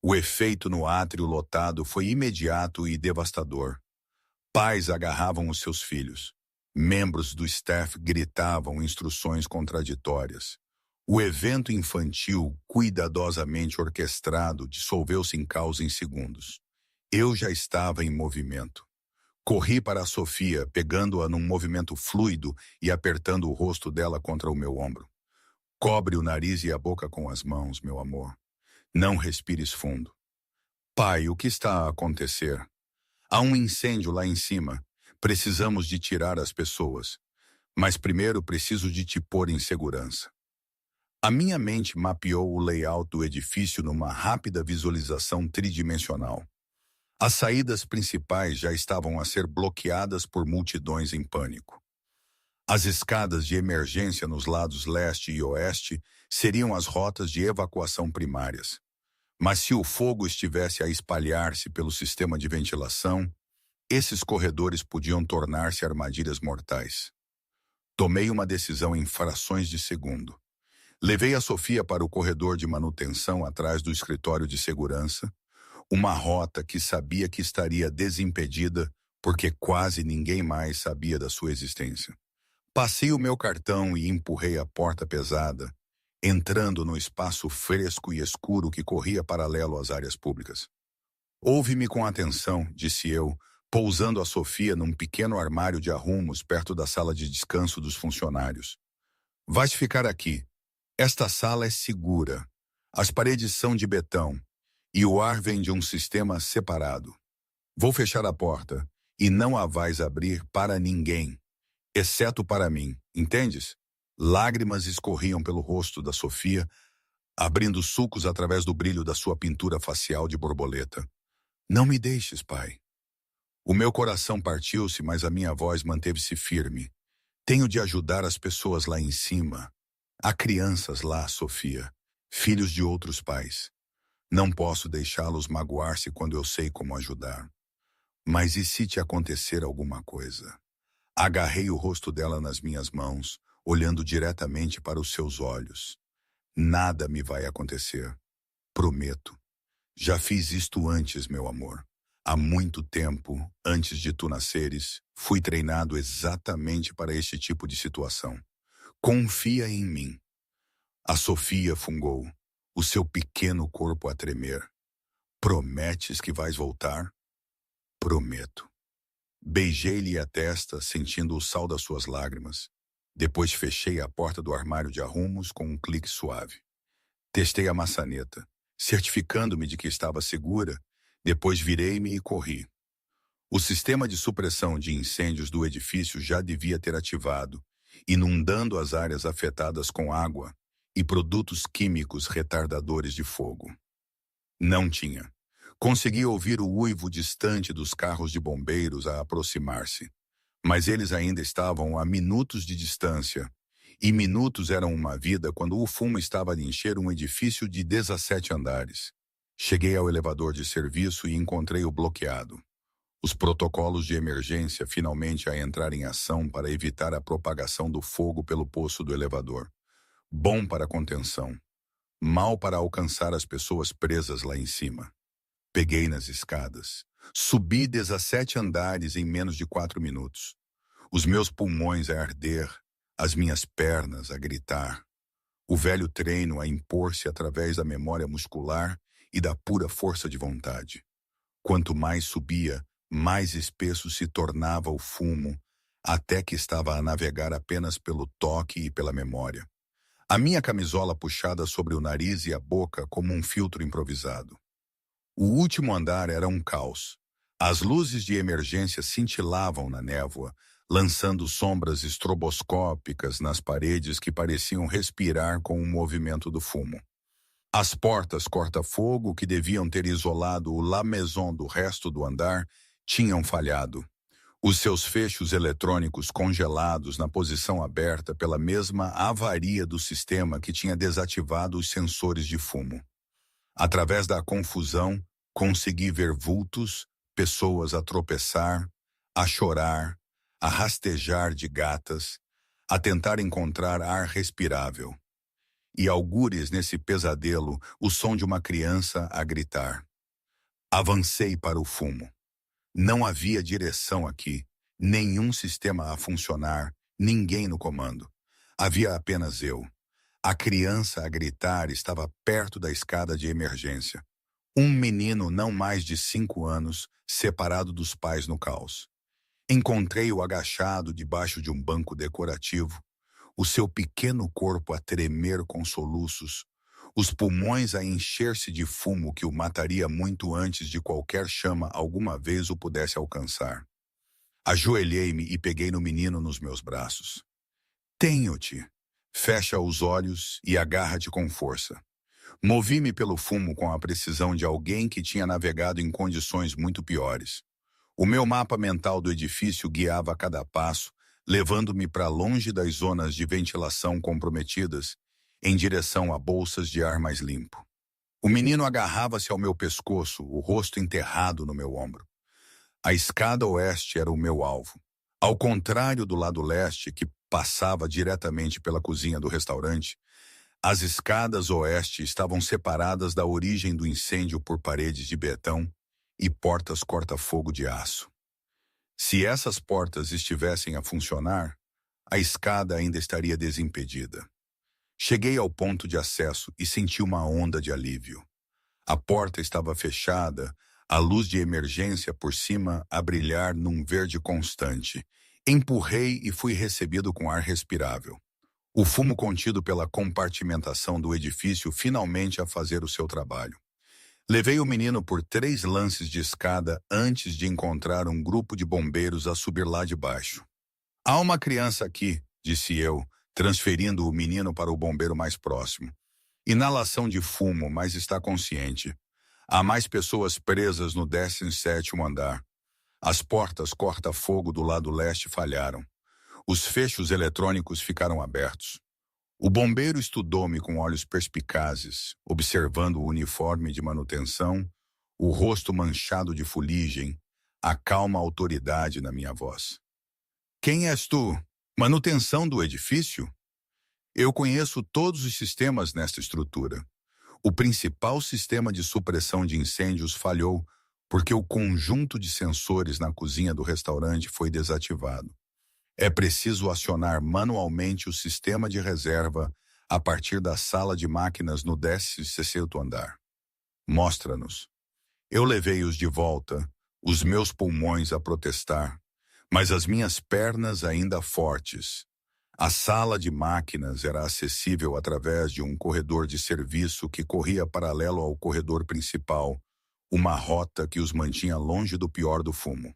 Speaker 1: O efeito no átrio lotado foi imediato e devastador. Pais agarravam os seus filhos. Membros do staff gritavam instruções contraditórias. O evento infantil, cuidadosamente orquestrado, dissolveu-se em caos em segundos. Eu já estava em movimento. Corri para a Sofia, pegando-a num movimento fluido e apertando o rosto dela contra o meu ombro. Cobre o nariz e a boca com as mãos, meu amor. Não respires fundo. Pai, o que está a acontecer? Há um incêndio lá em cima. Precisamos de tirar as pessoas. Mas primeiro preciso de te pôr em segurança. A minha mente mapeou o layout do edifício numa rápida visualização tridimensional. As saídas principais já estavam a ser bloqueadas por multidões em pânico. As escadas de emergência nos lados leste e oeste seriam as rotas de evacuação primárias. Mas se o fogo estivesse a espalhar-se pelo sistema de ventilação, esses corredores podiam tornar-se armadilhas mortais. Tomei uma decisão em frações de segundo. Levei a Sofia para o corredor de manutenção atrás do escritório de segurança, uma rota que sabia que estaria desimpedida porque quase ninguém mais sabia da sua existência. Passei o meu cartão e empurrei a porta pesada, entrando no espaço fresco e escuro que corria paralelo às áreas públicas. Ouve-me com atenção, disse eu, pousando a Sofia num pequeno armário de arrumos perto da sala de descanso dos funcionários. Vais ficar aqui. Esta sala é segura. As paredes são de betão e o ar vem de um sistema separado. Vou fechar a porta e não a vais abrir para ninguém, exceto para mim, entendes? Lágrimas escorriam pelo rosto da Sofia, abrindo sulcos através do brilho da sua pintura facial de borboleta. Não me deixes, pai. O meu coração partiu-se, mas a minha voz manteve-se firme. Tenho de ajudar as pessoas lá em cima. Há crianças lá, Sofia, filhos de outros pais. Não posso deixá-los magoar-se quando eu sei como ajudar. Mas e se te acontecer alguma coisa? Agarrei o rosto dela nas minhas mãos, olhando diretamente para os seus olhos. Nada me vai acontecer. Prometo. Já fiz isto antes, meu amor. Há muito tempo, antes de tu nasceres, fui treinado exatamente para este tipo de situação. Confia em mim. A Sofia fungou, o seu pequeno corpo a tremer. Prometes que vais voltar? Prometo. Beijei-lhe a testa, sentindo o sal das suas lágrimas. Depois fechei a porta do armário de arrumos com um clique suave. Testei a maçaneta, certificando-me de que estava segura. Depois virei-me e corri. O sistema de supressão de incêndios do edifício já devia ter ativado, inundando as áreas afetadas com água e produtos químicos retardadores de fogo. Não tinha. Consegui ouvir o uivo distante dos carros de bombeiros a aproximar-se, mas eles ainda estavam a minutos de distância, e minutos eram uma vida quando o fumo estava a encher um edifício de 17 andares. Cheguei ao elevador de serviço e encontrei-o bloqueado. Os protocolos de emergência finalmente a entrar em ação para evitar a propagação do fogo pelo poço do elevador. Bom para a contenção, mal para alcançar as pessoas presas lá em cima. Peguei nas escadas. Subi 17 andares em menos de 4 minutos. Os meus pulmões a arder, as minhas pernas a gritar. O velho treino a impor-se através da memória muscular e da pura força de vontade. Quanto mais subia, mais espesso se tornava o fumo, até que estava a navegar apenas pelo toque e pela memória. A minha camisola puxada sobre o nariz e a boca como um filtro improvisado. O último andar era um caos. As luzes de emergência cintilavam na névoa, lançando sombras estroboscópicas nas paredes que pareciam respirar com o movimento do fumo. As portas corta-fogo, que deviam ter isolado o La Maison do resto do andar, tinham falhado. Os seus fechos eletrônicos congelados na posição aberta pela mesma avaria do sistema que tinha desativado os sensores de fumo. Através da confusão, consegui ver vultos, pessoas a tropeçar, a chorar, a rastejar de gatas, a tentar encontrar ar respirável. E algures nesse pesadelo o som de uma criança a gritar. Avancei para o fumo. Não havia direção aqui, nenhum sistema a funcionar, ninguém no comando. Havia apenas eu. A criança a gritar estava perto da escada de emergência. Um menino não mais de 5 anos, separado dos pais no caos. Encontrei-o agachado debaixo de um banco decorativo, o seu pequeno corpo a tremer com soluços, os pulmões a encher-se de fumo que o mataria muito antes de qualquer chama alguma vez o pudesse alcançar. Ajoelhei-me e peguei no menino nos meus braços. Tenho-te. Fecha os olhos e agarra-te com força. Movi-me pelo fumo com a precisão de alguém que tinha navegado em condições muito piores. O meu mapa mental do edifício guiava a cada passo, levando-me para longe das zonas de ventilação comprometidas, em direção a bolsas de ar mais limpo. O menino agarrava-se ao meu pescoço, o rosto enterrado no meu ombro. A escada oeste era o meu alvo. Ao contrário do lado leste, que passava diretamente pela cozinha do restaurante, as escadas oeste estavam separadas da origem do incêndio por paredes de betão e portas corta-fogo de aço. Se essas portas estivessem a funcionar, a escada ainda estaria desimpedida. Cheguei ao ponto de acesso e senti uma onda de alívio. A porta estava fechada, a luz de emergência por cima a brilhar num verde constante. Empurrei e fui recebido com ar respirável. O fumo contido pela compartimentação do edifício finalmente a fazer o seu trabalho. Levei o menino por 3 lances de escada antes de encontrar um grupo de bombeiros a subir lá de baixo. Há uma criança aqui, disse eu, transferindo o menino para o bombeiro mais próximo. Inalação de fumo, mas está consciente. Há mais pessoas presas no 17º andar. As portas corta-fogo do lado leste falharam. Os fechos eletrônicos ficaram abertos. O bombeiro estudou-me com olhos perspicazes, observando o uniforme de manutenção, o rosto manchado de fuligem, a calma autoridade na minha voz. Quem és tu? Manutenção do edifício? Eu conheço todos os sistemas nesta estrutura. O principal sistema de supressão de incêndios falhou porque o conjunto de sensores na cozinha do restaurante foi desativado. É preciso acionar manualmente o sistema de reserva a partir da sala de máquinas no 16º andar. Mostra-nos. Eu levei-os de volta, os meus pulmões a protestar, mas as minhas pernas ainda fortes. A sala de máquinas era acessível através de um corredor de serviço que corria paralelo ao corredor principal, uma rota que os mantinha longe do pior do fumo.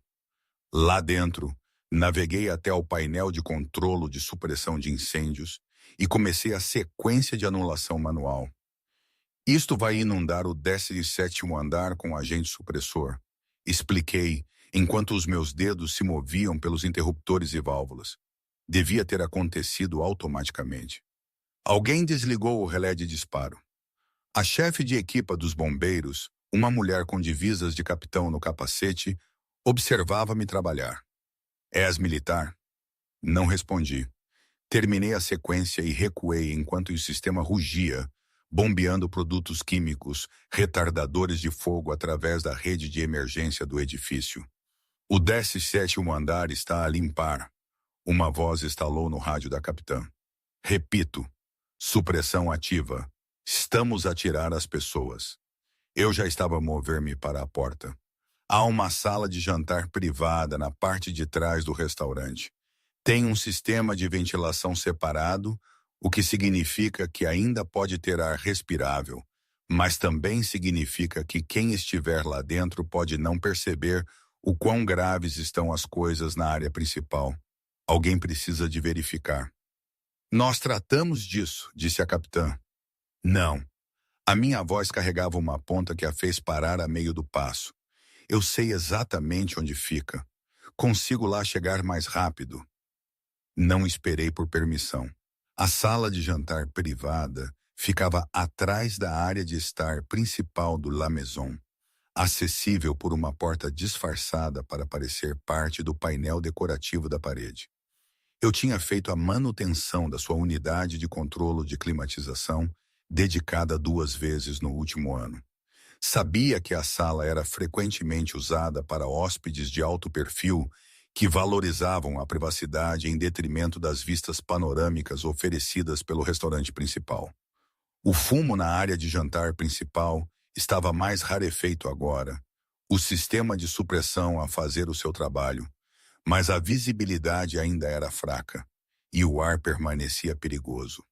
Speaker 1: Lá dentro, naveguei até o painel de controlo de supressão de incêndios e comecei a sequência de anulação manual. Isto vai inundar o 17º andar com agente supressor, expliquei, enquanto os meus dedos se moviam pelos interruptores e válvulas. Devia ter acontecido automaticamente. Alguém desligou o relé de disparo. A chefe de equipa dos bombeiros, uma mulher com divisas de capitão no capacete, observava-me trabalhar. És militar? Não respondi. Terminei a sequência e recuei enquanto o sistema rugia, bombeando produtos químicos, retardadores de fogo através da rede de emergência do edifício. O 17º andar está a limpar. Uma voz estalou no rádio da capitã. Repito, supressão ativa. Estamos a tirar as pessoas. Eu já estava a mover-me para a porta. Há uma sala de jantar privada na parte de trás do restaurante. Tem um sistema de ventilação separado, o que significa que ainda pode ter ar respirável, mas também significa que quem estiver lá dentro pode não perceber o quão graves estão as coisas na área principal. Alguém precisa de verificar. Nós tratamos disso, disse a capitã. Não. A minha voz carregava uma ponta que a fez parar a meio do passo. Eu sei exatamente onde fica. Consigo lá chegar mais rápido. Não esperei por permissão. A sala de jantar privada ficava atrás da área de estar principal do La Maison, acessível por uma porta disfarçada para parecer parte do painel decorativo da parede. Eu tinha feito a manutenção da sua unidade de controlo de climatização, dedicada 2 vezes no último ano. Sabia que a sala era frequentemente usada para hóspedes de alto perfil que valorizavam a privacidade em detrimento das vistas panorâmicas oferecidas pelo restaurante principal. O fumo na área de jantar principal estava mais rarefeito agora, o sistema de supressão a fazer o seu trabalho, mas a visibilidade ainda era fraca. e o ar permanecia perigoso.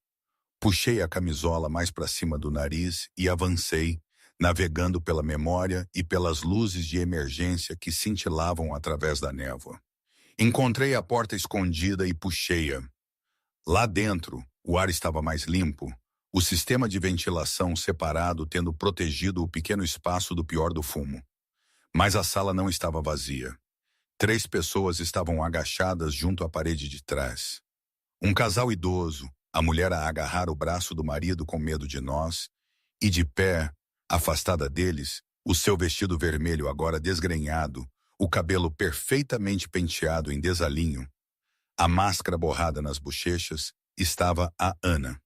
Speaker 1: Puxei a camisola mais para cima do nariz e avancei, navegando pela memória e pelas luzes de emergência que cintilavam através da névoa. Encontrei a porta escondida e puxei-a. Lá dentro, o ar estava mais limpo, o sistema de ventilação separado tendo protegido o pequeno espaço do pior do fumo. Mas a sala não estava vazia. 3 pessoas estavam agachadas junto à parede de trás. Um casal idoso, a mulher a agarrar o braço do marido com medo de nós, e de pé, afastada deles, o seu vestido vermelho agora desgrenhado, o cabelo perfeitamente penteado em desalinho, a máscara borrada nas bochechas, estava a Ana.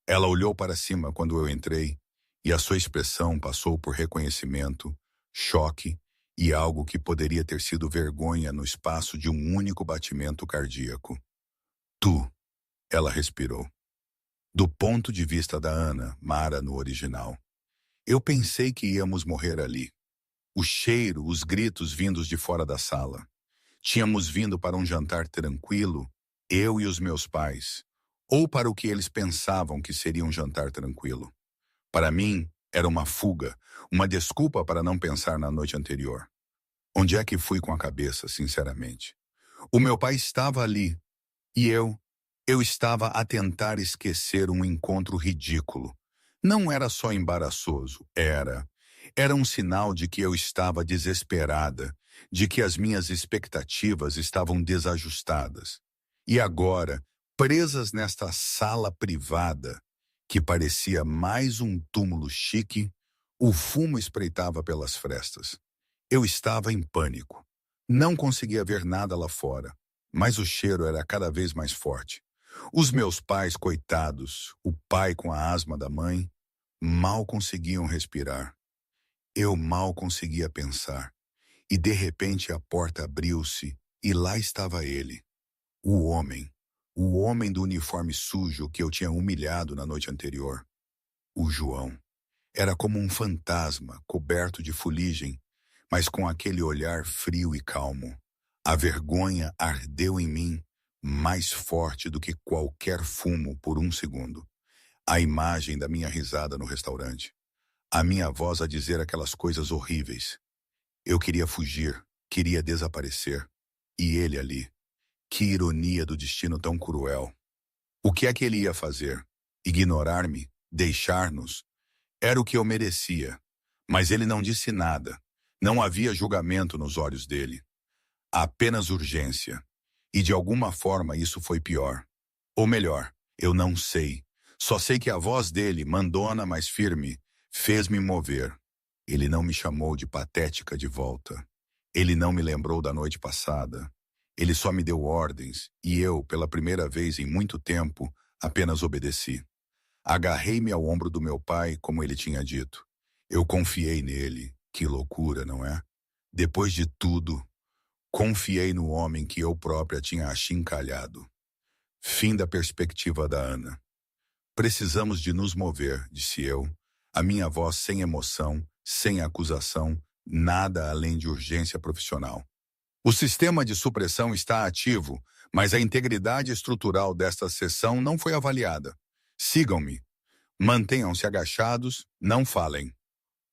Speaker 1: Ela olhou para cima quando eu entrei, e a sua expressão passou por reconhecimento, choque e algo que poderia ter sido vergonha no espaço de um único batimento cardíaco. Tu, ela respirou. Do ponto de vista da Ana, Mara no original, eu pensei que íamos morrer ali. O cheiro, os gritos vindos de fora da sala. Tínhamos vindo para um jantar tranquilo, eu e os meus pais, ou para o que eles pensavam que seria um jantar tranquilo. Para mim, era uma fuga, uma desculpa para não pensar na noite anterior. Onde é que fui com a cabeça, sinceramente? O meu pai estava ali, e eu estava a tentar esquecer um encontro ridículo. Não era só embaraçoso, era um sinal de que eu estava desesperada, de que as minhas expectativas estavam desajustadas. E agora, presas nesta sala privada, que parecia mais um túmulo chique, o fumo espreitava pelas frestas. Eu estava em pânico. Não conseguia ver nada lá fora, mas o cheiro era cada vez mais forte. Os meus pais, coitados, o pai com a asma da mãe, mal conseguiam respirar. Eu mal conseguia pensar. E de repente a porta abriu-se e lá estava ele. O homem do uniforme sujo que eu tinha humilhado na noite anterior. O João. Era como um fantasma coberto de fuligem, mas com aquele olhar frio e calmo. A vergonha ardeu em mim, mais forte do que qualquer fumo por um segundo. A imagem da minha risada no restaurante. A minha voz a dizer aquelas coisas horríveis. Eu queria fugir, queria desaparecer. E ele ali. Que ironia do destino tão cruel. O que é que ele ia fazer? Ignorar-me? Deixar-nos? Era o que eu merecia. Mas ele não disse nada. Não havia julgamento nos olhos dele. Apenas urgência. E de alguma forma isso foi pior. Ou melhor, eu não sei. Só sei que a voz dele, mandona, mas firme, fez-me mover. Ele não me chamou de patética de volta. Ele não me lembrou da noite passada. Ele só me deu ordens, e eu, pela primeira vez em muito tempo, apenas obedeci. Agarrei-me ao ombro do meu pai, como ele tinha dito. Eu confiei nele. Que loucura, não é? Depois de tudo, confiei no homem que eu própria tinha achincalhado. Fim da perspectiva da Ana. Precisamos de nos mover, disse eu, a minha voz sem emoção, sem acusação, nada além de urgência profissional. O sistema de supressão está ativo, mas a integridade estrutural desta sessão não foi avaliada. Sigam-me. Mantenham-se agachados, não falem.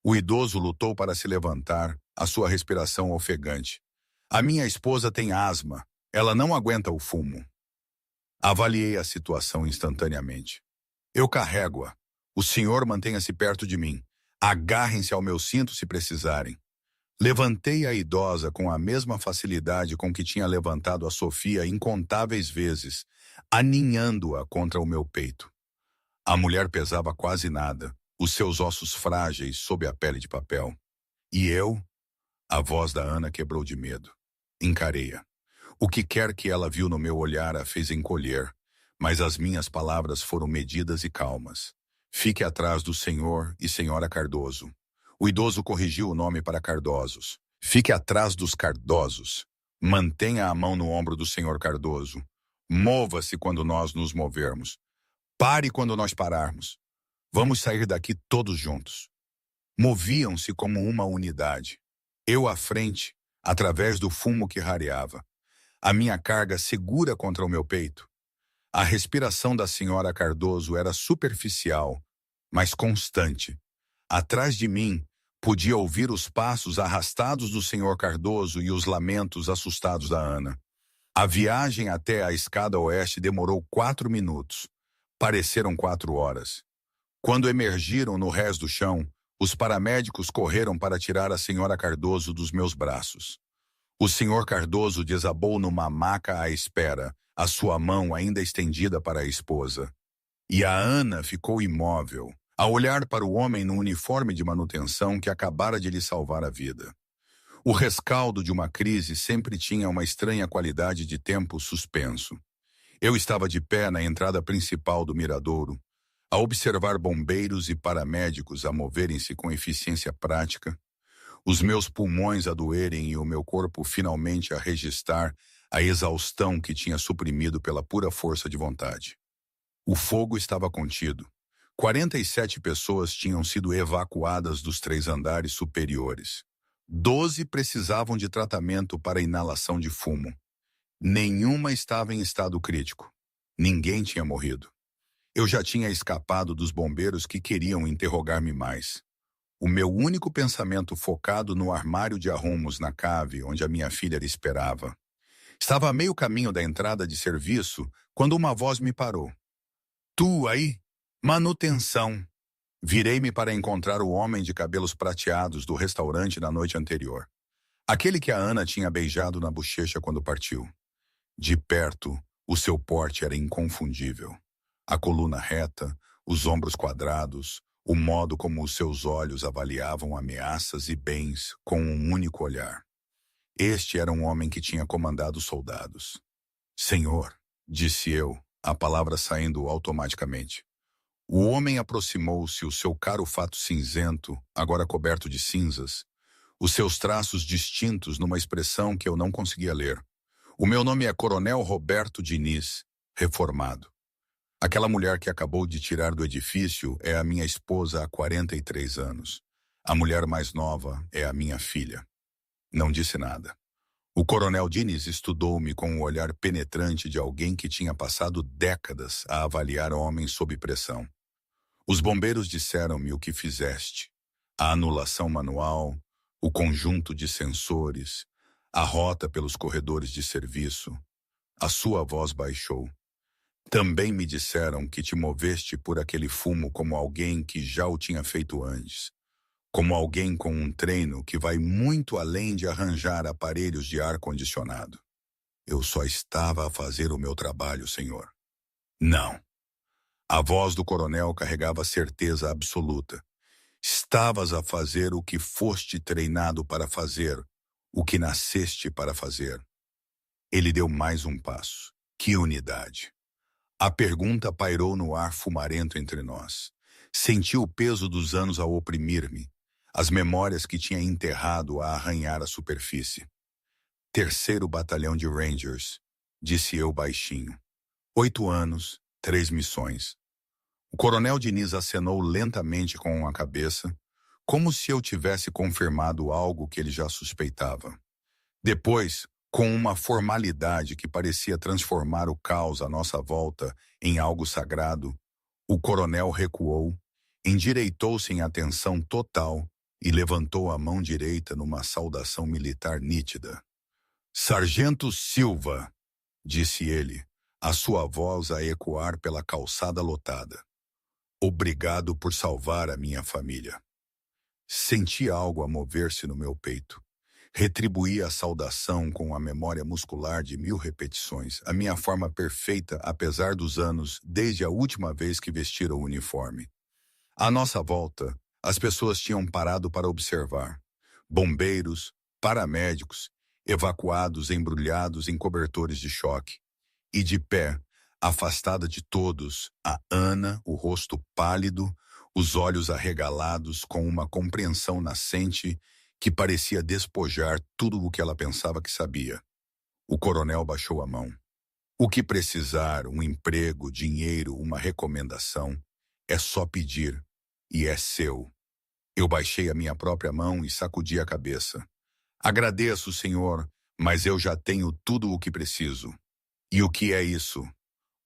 Speaker 1: O idoso lutou para se levantar, a sua respiração ofegante. A minha esposa tem asma. Ela não aguenta o fumo. Avaliei a situação instantaneamente. Eu carrego-a. O senhor mantenha-se perto de mim. Agarrem-se ao meu cinto se precisarem. Levantei a idosa com a mesma facilidade com que tinha levantado a Sofia incontáveis vezes, aninhando-a contra o meu peito. A mulher pesava quase nada, os seus ossos frágeis sob a pele de papel. E eu? A voz da Ana quebrou de medo. Encarei-a. O que quer que ela viu no meu olhar a fez encolher, mas as minhas palavras foram medidas e calmas. Fique atrás do senhor e senhora Cardoso. O idoso corrigiu o nome para Cardosos. Fique atrás dos Cardosos. Mantenha a mão no ombro do senhor Cardoso. Mova-se quando nós nos movermos. Pare quando nós pararmos. Vamos sair daqui todos juntos. Moviam-se como uma unidade. Eu à frente, através do fumo que rareava. A minha carga segura contra o meu peito. A respiração da senhora Cardoso era superficial, mas constante. Atrás de mim, podia ouvir os passos arrastados do senhor Cardoso e os lamentos assustados da Ana. A viagem até a escada oeste demorou 4 minutos. Pareceram 4 horas. Quando emergiram no rés do chão, os paramédicos correram para tirar a senhora Cardoso dos meus braços. O senhor Cardoso desabou numa maca à espera, a sua mão ainda estendida para a esposa. E a Ana ficou imóvel, a olhar para o homem no uniforme de manutenção que acabara de lhe salvar a vida. O rescaldo de uma crise sempre tinha uma estranha qualidade de tempo suspenso. Eu estava de pé na entrada principal do miradouro, a observar bombeiros e paramédicos a moverem-se com eficiência prática, os meus pulmões a doerem e o meu corpo finalmente a registrar a exaustão que tinha suprimido pela pura força de vontade. O fogo estava contido. 47 pessoas tinham sido evacuadas dos 3 andares superiores. 12 precisavam de tratamento para inalação de fumo. Nenhuma estava em estado crítico. Ninguém tinha morrido. Eu já tinha escapado dos bombeiros que queriam interrogar-me mais. O meu único pensamento focado no armário de arrumos na cave onde a minha filha esperava. Estava a meio caminho da entrada de serviço quando uma voz me parou. Tu aí? Manutenção. Virei-me para encontrar o homem de cabelos prateados do restaurante da noite anterior. Aquele que a Ana tinha beijado na bochecha quando partiu. De perto, o seu porte era inconfundível. A coluna reta, os ombros quadrados, o modo como os seus olhos avaliavam ameaças e bens com um único olhar. Este era um homem que tinha comandado os soldados. Senhor, disse eu, a palavra saindo automaticamente. O homem aproximou-se, o seu caro fato cinzento, agora coberto de cinzas, os seus traços distintos numa expressão que eu não conseguia ler. O meu nome é Coronel Roberto Diniz, reformado. Aquela mulher que acabou de tirar do edifício é a minha esposa há 43 anos. A mulher mais nova é a minha filha. Não disse nada. O Coronel Diniz estudou-me com o olhar penetrante de alguém que tinha passado décadas a avaliar homens sob pressão. Os bombeiros disseram-me o que fizeste. A anulação manual, o conjunto de sensores, a rota pelos corredores de serviço. A sua voz baixou. Também me disseram que te moveste por aquele fumo como alguém que já o tinha feito antes. Como alguém com um treino que vai muito além de arranjar aparelhos de ar-condicionado. Eu só estava a fazer o meu trabalho, senhor. Não. A voz do coronel carregava certeza absoluta. Estavas a fazer o que foste treinado para fazer, o que nasceste para fazer. Ele deu mais um passo. Que unidade! A pergunta pairou no ar fumarento entre nós. Senti o peso dos anos a oprimir-me, as memórias que tinha enterrado a arranhar a superfície. 3º Batalhão de Rangers, disse eu baixinho. 8 anos, 3 missões. O coronel Diniz acenou lentamente com a cabeça, como se eu tivesse confirmado algo que ele já suspeitava. Depois, com uma formalidade que parecia transformar o caos à nossa volta em algo sagrado, o coronel recuou, endireitou-se em atenção total e levantou a mão direita numa saudação militar nítida. Sargento Silva, disse ele, a sua voz a ecoar pela calçada lotada. Obrigado por salvar a minha família. Senti algo a mover-se no meu peito. Retribuí a saudação com a memória muscular de 1000 repetições, a minha forma perfeita apesar dos anos desde a última vez que vestira o uniforme. À nossa volta, as pessoas tinham parado para observar. Bombeiros, paramédicos, evacuados embrulhados em cobertores de choque. E de pé, afastada de todos, a Ana, o rosto pálido, os olhos arregalados com uma compreensão nascente que parecia despojar tudo o que ela pensava que sabia. O coronel baixou a mão. O que precisar, um emprego, dinheiro, uma recomendação, é só pedir, e é seu. Eu baixei a minha própria mão e sacudi a cabeça. Agradeço, senhor, mas eu já tenho tudo o que preciso. E o que é isso?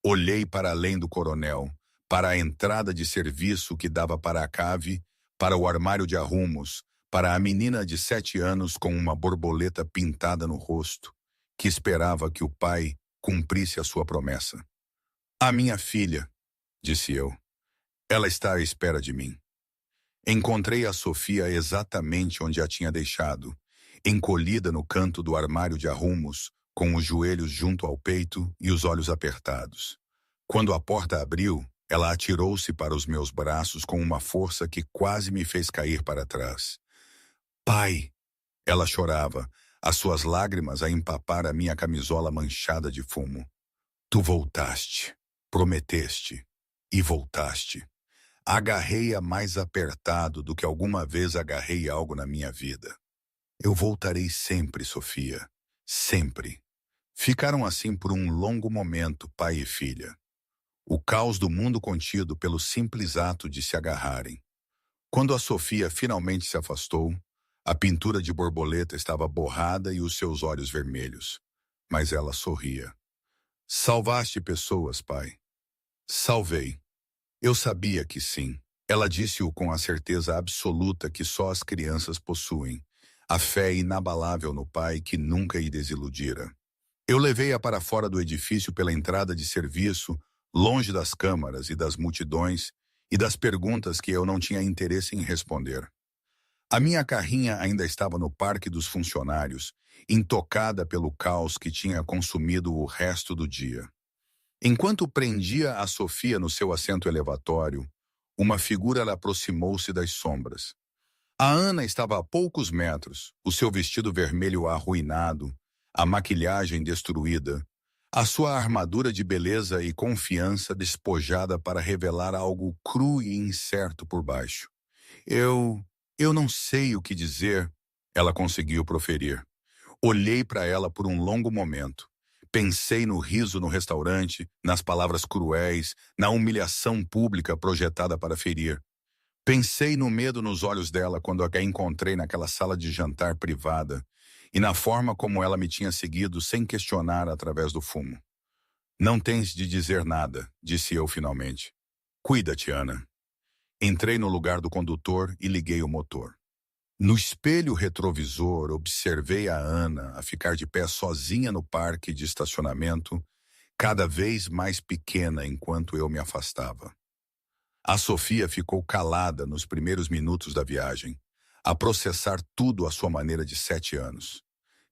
Speaker 1: Olhei para além do coronel, para a entrada de serviço que dava para a cave, para o armário de arrumos, para a menina de 7 anos com uma borboleta pintada no rosto, que esperava que o pai cumprisse a sua promessa. A minha filha, disse eu, ela está à espera de mim. Encontrei a Sofia exatamente onde a tinha deixado, encolhida no canto do armário de arrumos, com os joelhos junto ao peito e os olhos apertados. Quando a porta abriu, ela atirou-se para os meus braços com uma força que quase me fez cair para trás. Pai! Ela chorava, as suas lágrimas a empapar a minha camisola manchada de fumo. Tu voltaste, prometeste, e voltaste. Agarrei-a mais apertado do que alguma vez agarrei algo na minha vida. Eu voltarei sempre, Sofia. Sempre. Ficaram assim por um longo momento, pai e filha. O caos do mundo contido pelo simples ato de se agarrarem. Quando a Sofia finalmente se afastou, a pintura de borboleta estava borrada e os seus olhos vermelhos. Mas ela sorria. Salvaste pessoas, pai. Salvei. Eu sabia que sim. Ela disse-o com a certeza absoluta que só as crianças possuem, a fé inabalável no pai que nunca a desiludira. Eu levei-a para fora do edifício pela entrada de serviço, longe das câmaras e das multidões e das perguntas que eu não tinha interesse em responder. A minha carrinha ainda estava no parque dos funcionários, intocada pelo caos que tinha consumido o resto do dia. Enquanto prendia a Sofia no seu assento elevatório, uma figura aproximou-se das sombras. A Ana estava a poucos metros, o seu vestido vermelho arruinado, a maquilhagem destruída, a sua armadura de beleza e confiança despojada para revelar algo cru e incerto por baixo. Eu não sei o que dizer, ela conseguiu proferir. Olhei para ela por um longo momento. Pensei no riso no restaurante, nas palavras cruéis, na humilhação pública projetada para ferir. Pensei no medo nos olhos dela quando a encontrei naquela sala de jantar privada e na forma como ela me tinha seguido sem questionar através do fumo. Não tens de dizer nada, disse eu finalmente. Cuida-te, Ana. Entrei no lugar do condutor e liguei o motor. No espelho retrovisor, observei a Ana a ficar de pé sozinha no parque de estacionamento, cada vez mais pequena enquanto eu me afastava. A Sofia ficou calada nos primeiros minutos da viagem, a processar tudo à sua maneira de 7 anos.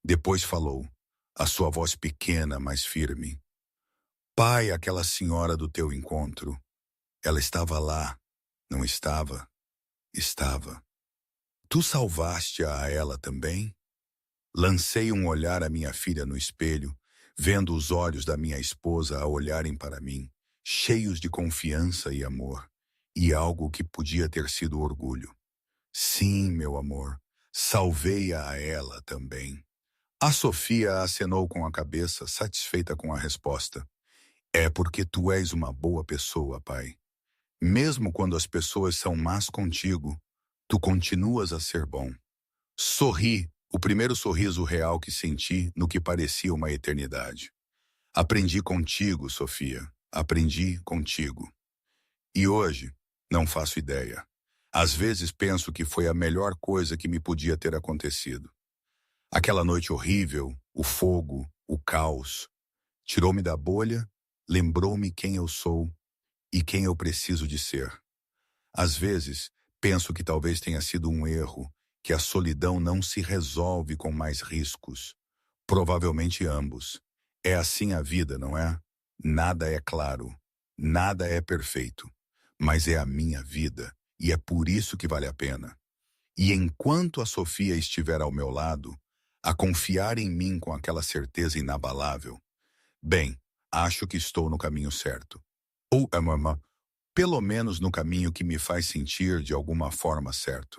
Speaker 1: Depois falou, a sua voz pequena, mas firme. Pai, aquela senhora do teu encontro. Ela estava lá, não estava? Estava. Tu salvaste-a a ela também? Lancei um olhar à minha filha no espelho, vendo os olhos da minha esposa a olharem para mim, cheios de confiança e amor, e algo que podia ter sido orgulho. Sim, meu amor, salvei-a a ela também. A Sofia acenou com a cabeça, satisfeita com a resposta. É porque tu és uma boa pessoa, pai. Mesmo quando as pessoas são más contigo, tu continuas a ser bom. Sorri, o primeiro sorriso real que senti no que parecia uma eternidade. Aprendi contigo, Sofia. Aprendi contigo. E hoje, não faço ideia. Às vezes penso que foi a melhor coisa que me podia ter acontecido. Aquela noite horrível, o fogo, o caos, tirou-me da bolha, lembrou-me quem eu sou e quem eu preciso de ser. Às vezes, penso que talvez tenha sido um erro, que a solidão não se resolve com mais riscos. Provavelmente ambos. É assim a vida, não é? Nada é claro, nada é perfeito, mas é a minha vida e é por isso que vale a pena. E enquanto a Sofia estiver ao meu lado, a confiar em mim com aquela certeza inabalável, bem, acho que estou no caminho certo. Ou, pelo menos no caminho que me faz sentir de alguma forma certo.